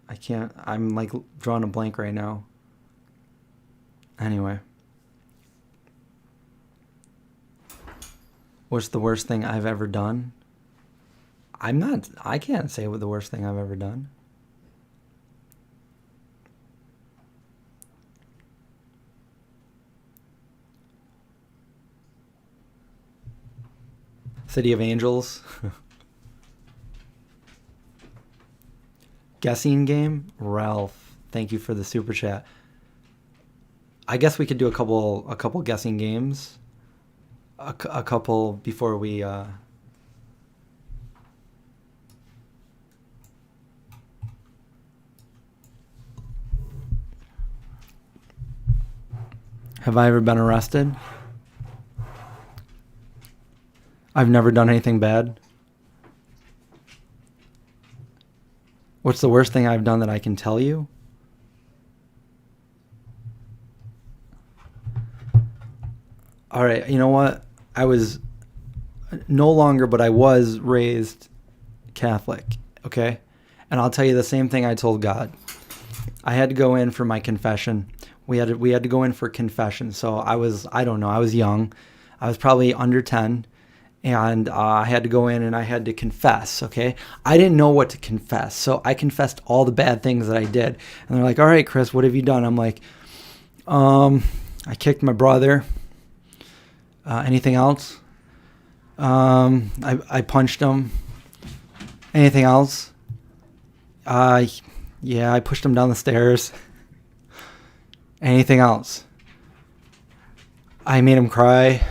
like drawing a blank right now. Anyway. What's the worst thing I've ever done? I can't say what the worst thing I've ever done. City of Angels. Guessing game? Ralph, thank you for the super chat. I guess we could do a couple guessing games. A couple before we Have I ever been arrested? I've never done anything bad. What's the worst thing I've done that I can tell you? All right, you know what? I was no longer, but I was raised Catholic, okay? And I'll tell you the same thing I told God. I had to go in for my confession. We had to go in for confession. So I was young. I was probably under 10. And I had to go in and I had to confess, okay? I didn't know what to confess, so I confessed all the bad things that I did. And they're like, all right, Chris, what have you done? I'm like, I kicked my brother. Anything else? I punched him. Anything else? Yeah, I pushed him down the stairs. Anything else? I made him cry.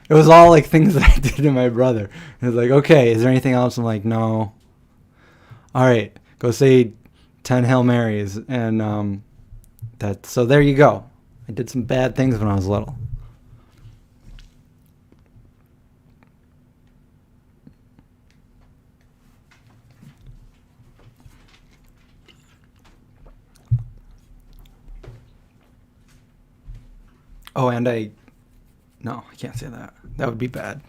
It was all like things that I did to my brother. It was like, okay, is there anything else? I'm like, no. All right, go say 10 Hail Marys, and so there you go. I did some bad things when I was little. Oh, and no, I can't say that. That would be bad.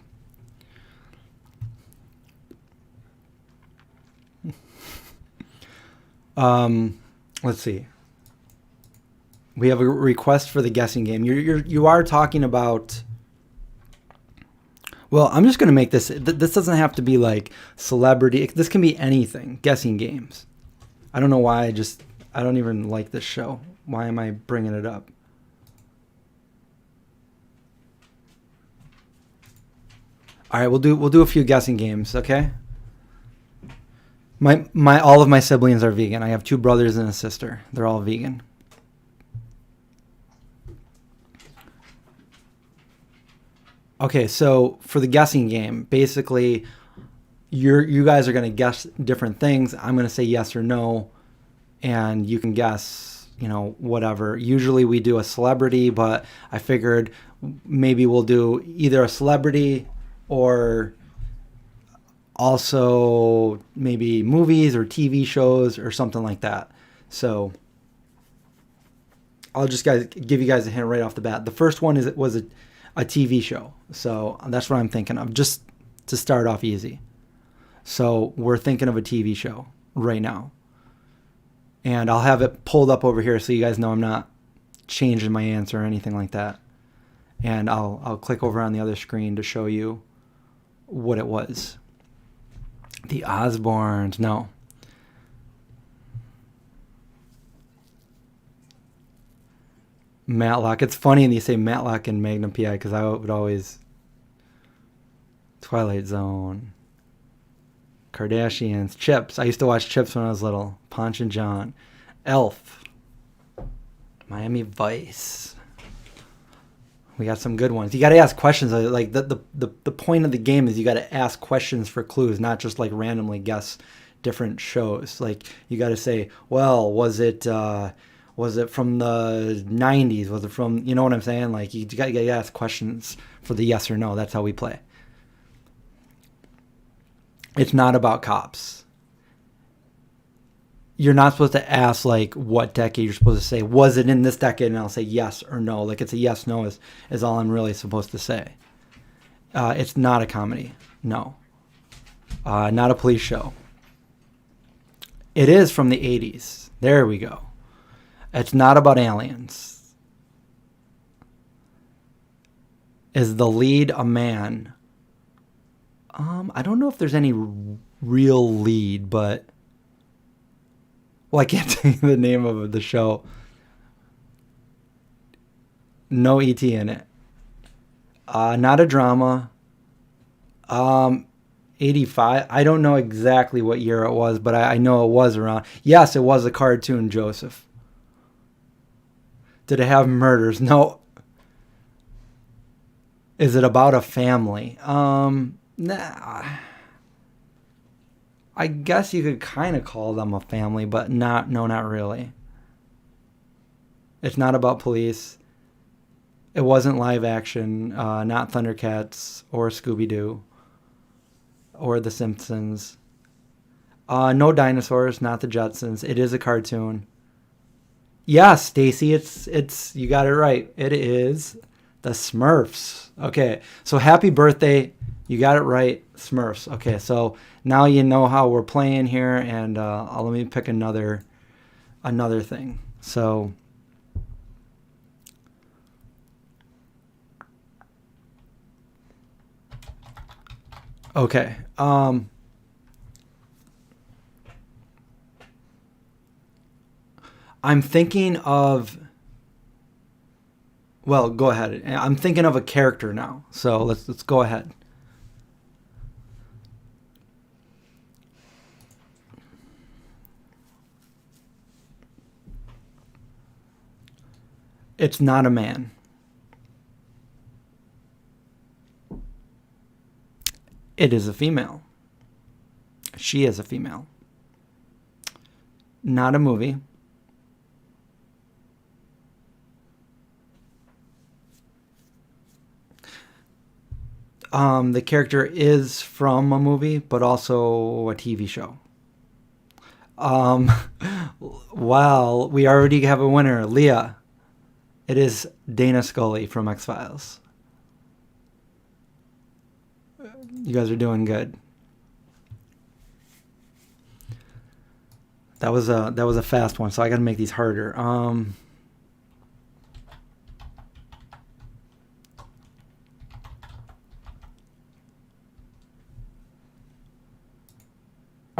Let's see. We have a request for the guessing game. You are talking about. Well, I'm just going to make this. This doesn't have to be like celebrity. This can be anything. Guessing games. I don't know why. I don't even like this show. Why am I bringing it up? All right, we'll do a few guessing games, okay? All of my siblings are vegan. I have 2 brothers and a sister. They're all vegan. Okay, so for the guessing game, basically you guys are going to guess different things. I'm going to say yes or no, and you can guess, whatever. Usually we do a celebrity, but I figured maybe we'll do either a celebrity or also maybe movies or TV shows or something like that. So I'll just give you guys a hint right off the bat. The first one was a TV show. So that's what I'm thinking of, just to start off easy. So we're thinking of a TV show right now. And I'll have it pulled up over here so you guys know I'm not changing my answer or anything like that. And I'll click over on the other screen to show you what it was. The Osbournes, no. Matlock. It's funny and you say Matlock and Magnum PI because I would always. Twilight Zone. Kardashians. Chips. I used to watch Chips when I was little. Ponch and John. Elf. Miami Vice. We got some good ones. You got to ask questions. Like the point of the game is you got to ask questions for clues, not just like randomly guess different shows. Like you got to say, well, was it from the 90s? Was it from, you know what I'm saying? Like you got to ask questions for the yes or no. That's how we play. It's not about cops. You're not supposed to ask like what decade. You're supposed to say, was it in this decade? And I'll say yes or no. Like it's a yes, no is all I'm really supposed to say. It's not a comedy. No. Not a police show. It is from the 80s. There we go. It's not about aliens. Is the lead a man? I don't know if there's any real lead, but well, I can't tell you the name of the show. No ET in it. Not a drama. 85. I don't know exactly what year it was, but I know it was around. Yes, it was a cartoon, Joseph. Did it have murders? No. Is it about a family? Nah. I guess you could kind of call them a family, but not really. It's not about police. It wasn't live action, not Thundercats or Scooby-Doo or The Simpsons. No dinosaurs, not the Jetsons. It is a cartoon. Yes, Stacy, it's you got it right. It is the Smurfs. Okay, so happy birthday. You got it right, Smurfs. Okay, so now you know how we're playing here, and let me pick another thing. So okay, I'm thinking of. Well, go ahead. I'm thinking of a character now, so let's go ahead. It's not a man. It is a female. She is a female. Not a movie. The character is from a movie, but also a TV show. Well, we already have a winner, Leah. It is Dana Scully from X-Files. You guys are doing good. That was a fast one, so I got to make these harder. All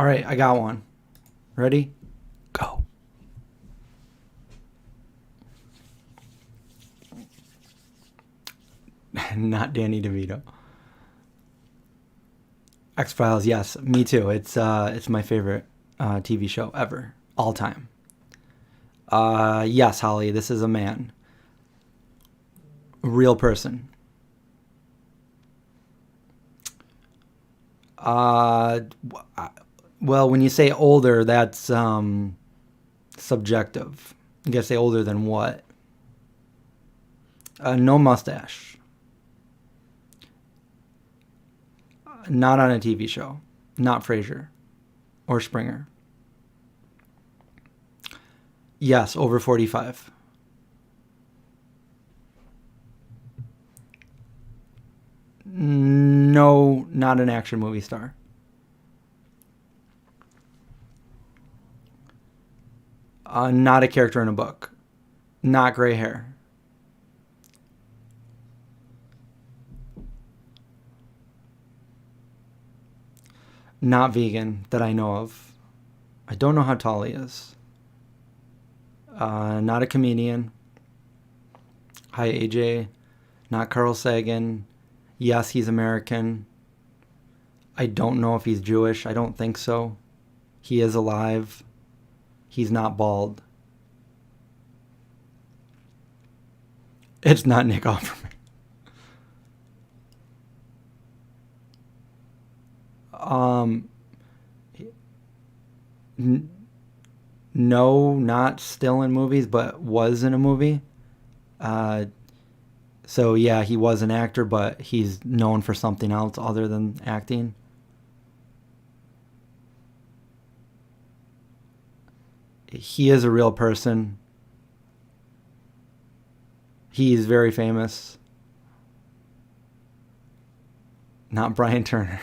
right, I got one. Ready? Go. Not Danny DeVito. X-Files, yes, me too. It's my favorite TV show ever, all time. Yes, Holly, this is a man. Real person. Well, when you say older, that's subjective. You gotta say older than what? No mustache. Not on a TV show. Not Frasier or Springer. Yes, over 45. No, not an action movie star. Not a character in a book. Not gray hair. Not vegan that I know of. I don't know how tall he is. Not a comedian. Hi, AJ. Not Carl Sagan. Yes, he's American. I don't know if he's Jewish. I don't think so. He is alive. He's not bald. It's not Nick Offerman. No, not still in movies, but was in a movie. So yeah, he was an actor, but he's known for something else other than acting. He is a real person. He's very famous. Not Brian Turner.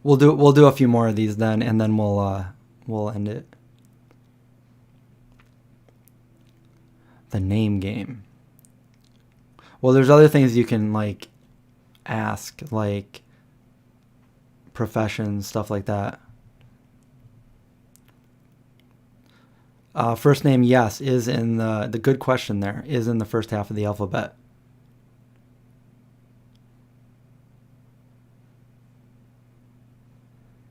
We'll do a few more of these then, and then we'll end it. The name game. Well, there's other things you can like ask, like professions, stuff like that. First name, yes, is in the good question there, is in the first half of the alphabet.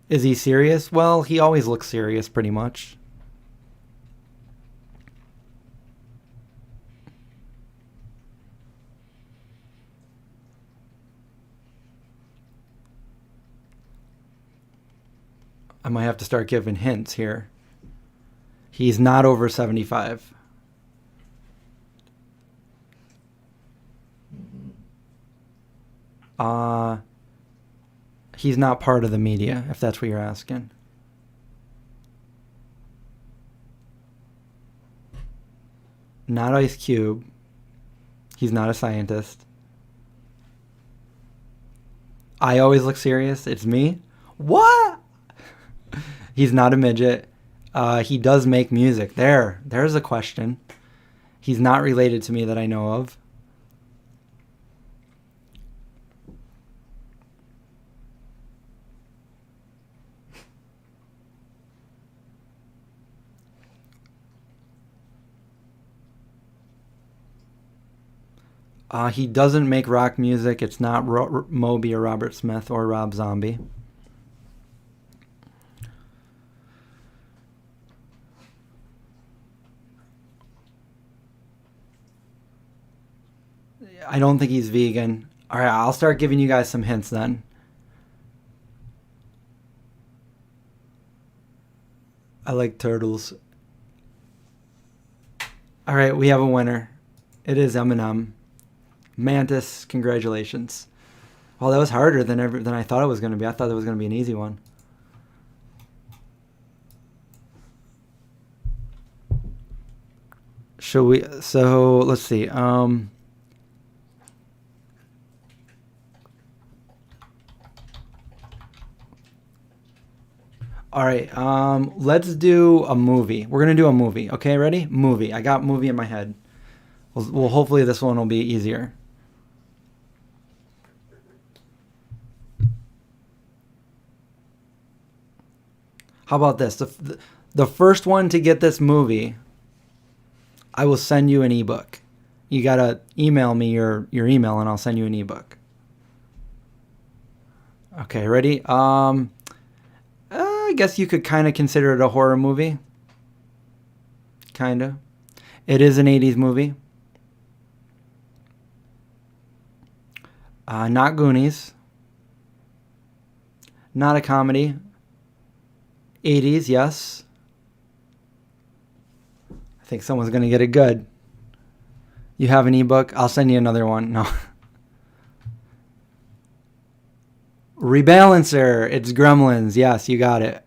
Is he serious? Well, he always looks serious, pretty much. I might have to start giving hints here. He's not over 75. He's not part of the media, if that's what you're asking. Not Ice Cube. He's not a scientist. I always look serious. It's me. What? He's not a midget. He does make music. There's a question. He's not related to me that I know of. He doesn't make rock music. It's not Moby or Robert Smith or Rob Zombie. I don't think he's vegan. All right, I'll start giving you guys some hints then. I like turtles. All right, we have a winner. It is Eminem. Mantis, congratulations. Well, that was harder than I thought it was going to be. I thought it was going to be an easy one. Should we? So let's see. All right. Let's do a movie. We're gonna do a movie. Okay, ready? Movie. I got movie in my head. Well, hopefully this one will be easier. How about this? The first one to get this movie, I will send you an ebook. You gotta email me your email, and I'll send you an ebook. Okay, ready? I guess you could kind of consider it a horror movie. Kind of. It is an 80s movie. Not Goonies. Not a comedy. 80s, yes. I think someone's going to get it good. You have an ebook? I'll send you another one. No. Rebalancer. It's Gremlins. Yes, you got it.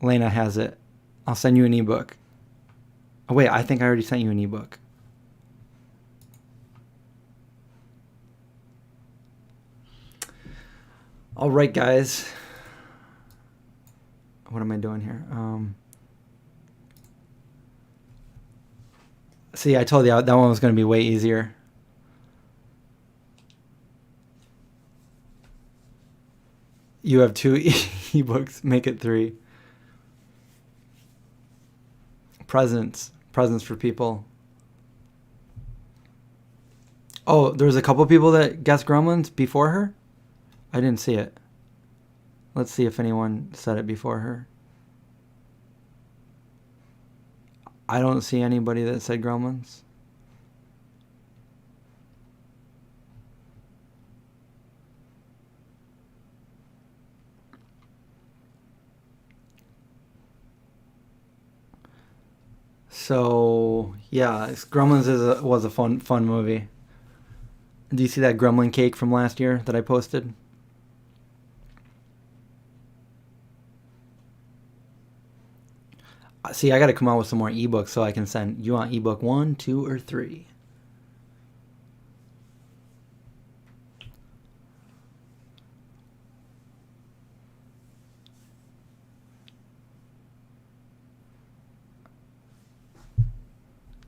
Lena has it. I'll send you an ebook. Oh, wait. I think I already sent you an ebook. All right, guys. What am I doing here? See, I told you that one was going to be way easier. You have 2 ebooks. Make it 3. Presents for people. Oh, there was a couple people that guessed Gremlins before her? I didn't see it. Let's see if anyone said it before her. I don't see anybody that said Gremlins. So yeah, Gremlins was a fun movie. Do you see that gremlin cake from last year that I posted? See, I got to come out with some more ebooks so I can send. You want ebook 1, 2, or 3?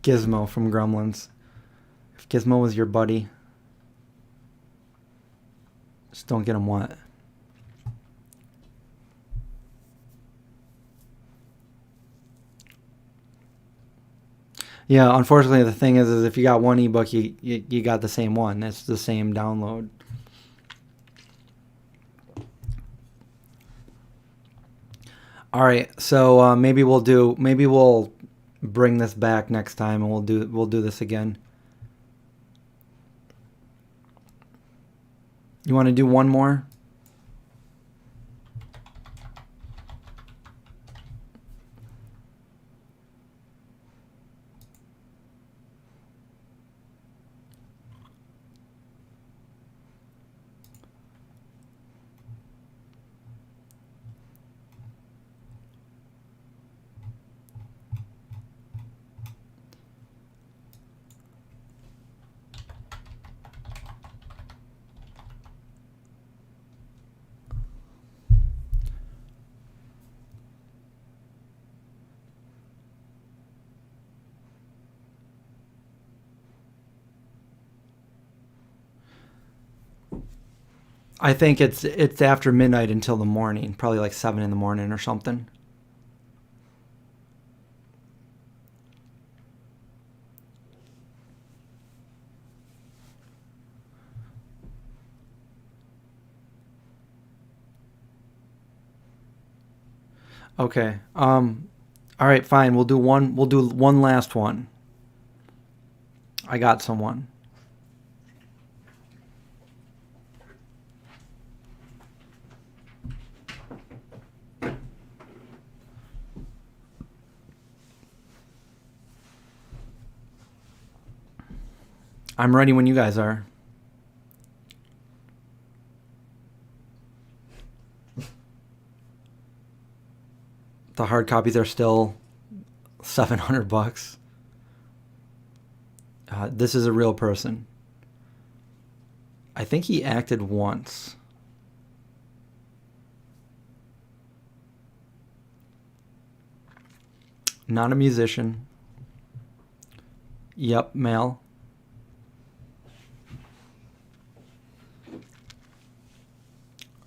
Gizmo from Gremlins. If Gizmo was your buddy, just don't get him wet. Yeah, unfortunately, the thing is if you got one ebook, you got the same one. It's the same download. All right, so maybe we'll bring this back next time, and we'll do this again. You want to do one more? I think it's after midnight until the morning, probably like 7 in the morning or something. Okay. All right, fine. We'll do one last one. I got someone. I'm ready when you guys are. The hard copies are still $700. This is a real person. I think he acted once. Not a musician. Yep, male.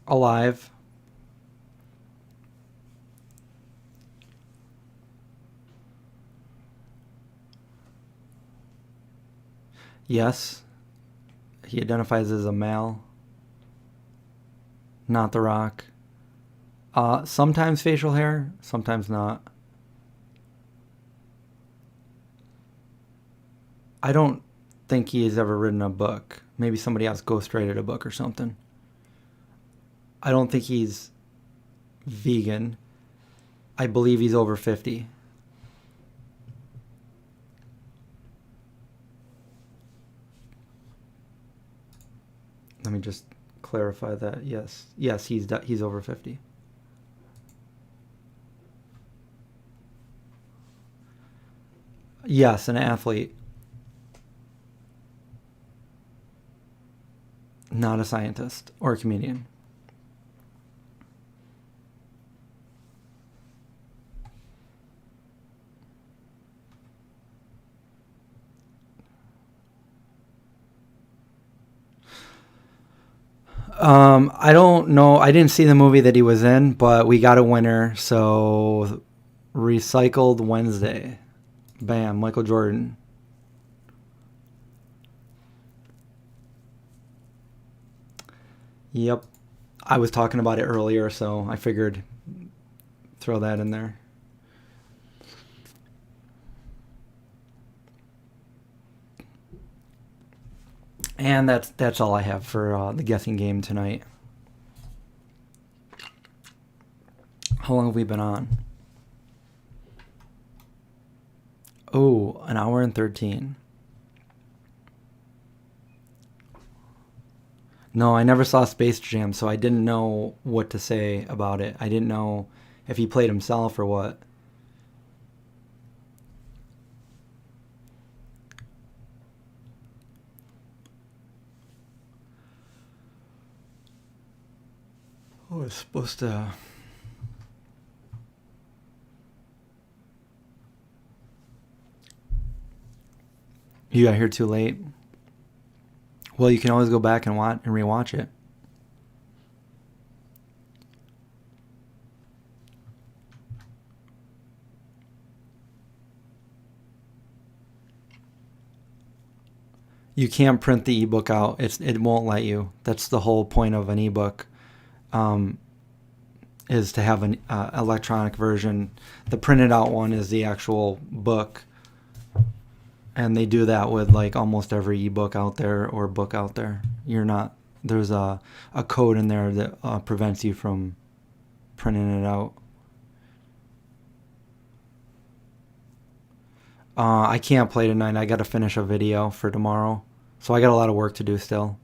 Alive. Yes. He identifies as a male. Not The Rock. Sometimes facial hair, sometimes not. I don't think he has ever written a book. Maybe somebody else ghostwrote a book or something. I don't think he's vegan. I believe he's over 50. Let me just clarify that. Yes, he's over 50. Yes, an athlete. Not a scientist or a comedian. I don't know. I didn't see the movie that he was in, but we got a winner. So, Recycled Wednesday. Bam, Michael Jordan. Yep. I was talking about it earlier, so I figured throw that in there. And that's all I have for the guessing game tonight. How long have we been on? Oh, an hour and 13. No, I never saw Space Jam, so I didn't know what to say about it. I didn't know if he played himself or what. Oh, it's supposed to... You got here too late. Well, you can always go back and watch and rewatch it. You can't print the ebook out. It won't let you. That's the whole point of an ebook, is to have an electronic version. The printed out one is the actual book. And they do that with like almost every ebook out there or book out there. There's a code in there that prevents you from printing it out. I can't play tonight. I got to finish a video for tomorrow. So I got a lot of work to do still.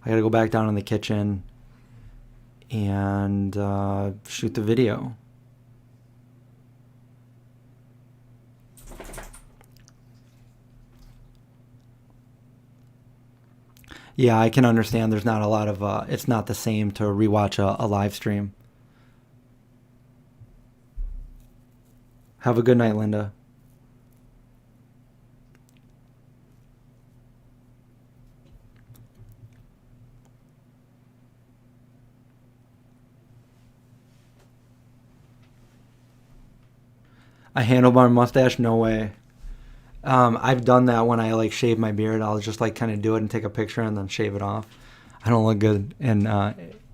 I got to go back down in the kitchen and shoot the video. Yeah, I can understand there's not a lot of, it's not the same to rewatch a live stream. Have a good night, Linda. A handlebar mustache? No way. I've done that when I like shave my beard. I'll just like kind of do it and take a picture and then shave it off. I don't look good in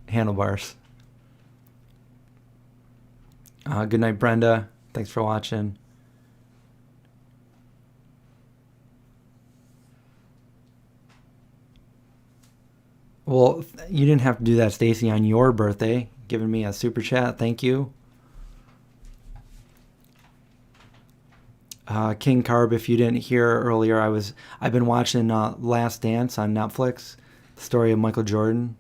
handlebars. Good night, Brenda. Thanks for watching. Well, you didn't have to do that, Stacy, on your birthday. Giving me a super chat. Thank you. King Carb, if you didn't hear earlier, I've been watching Last Dance on Netflix, the story of Michael Jordan.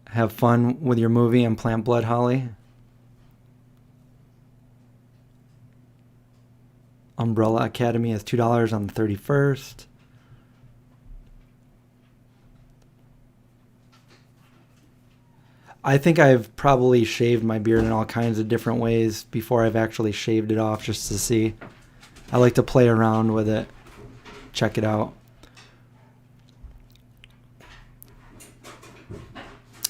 Have fun with your movie and plant blood, Holly. Umbrella Academy is $2 on the 31st. I think I've probably shaved my beard in all kinds of different ways before I've actually shaved it off just to see. I like to play around with it. Check it out.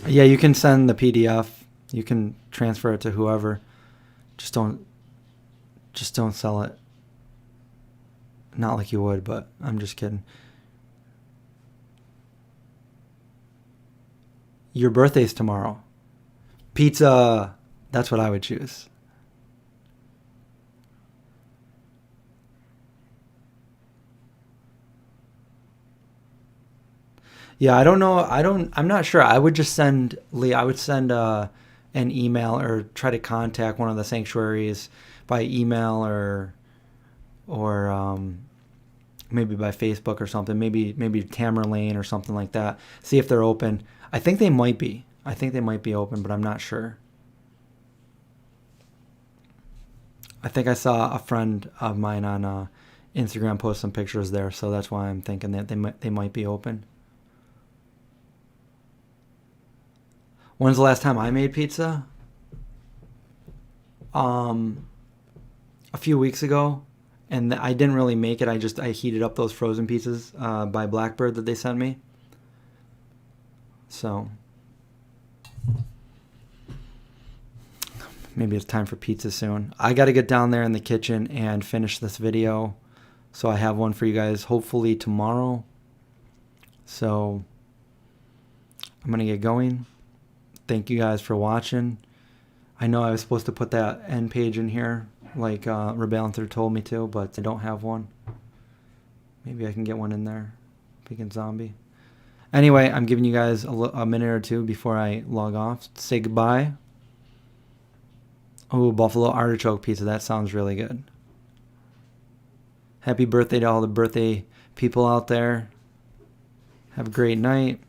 Yeah, you can send the PDF. You can transfer it to whoever. Just don't sell it. Not like you would, but I'm just kidding. Your birthday's tomorrow. Pizza. That's what I would choose. Yeah, I don't know. I'm not sure. I would just send Lee. I would send an email or try to contact one of the sanctuaries by email or maybe by Facebook or something. Maybe Tamerlane or something like that. See if they're open. I think they might be. I think they might be open, but I'm not sure. I think I saw a friend of mine on Instagram post some pictures there, so that's why I'm thinking that they might be open. When's the last time I made pizza? A few weeks ago, and I didn't really make it. I heated up those frozen pizzas by Blackbird that they sent me. So maybe it's time for pizza soon. I got to get down there in the kitchen and finish this video, so I have one for you guys hopefully tomorrow. So I'm gonna get going. Thank you guys for watching. I know I was supposed to put that end page in here like Rebellanthur told me to, but I don't have one. Maybe I can get one in there. Vegan Zombie. Anyway, I'm giving you guys a minute or two before I log off. Say goodbye. Oh, buffalo artichoke pizza. That sounds really good. Happy birthday to all the birthday people out there. Have a great night.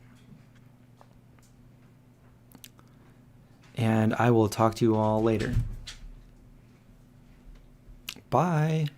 And I will talk to you all later. Bye.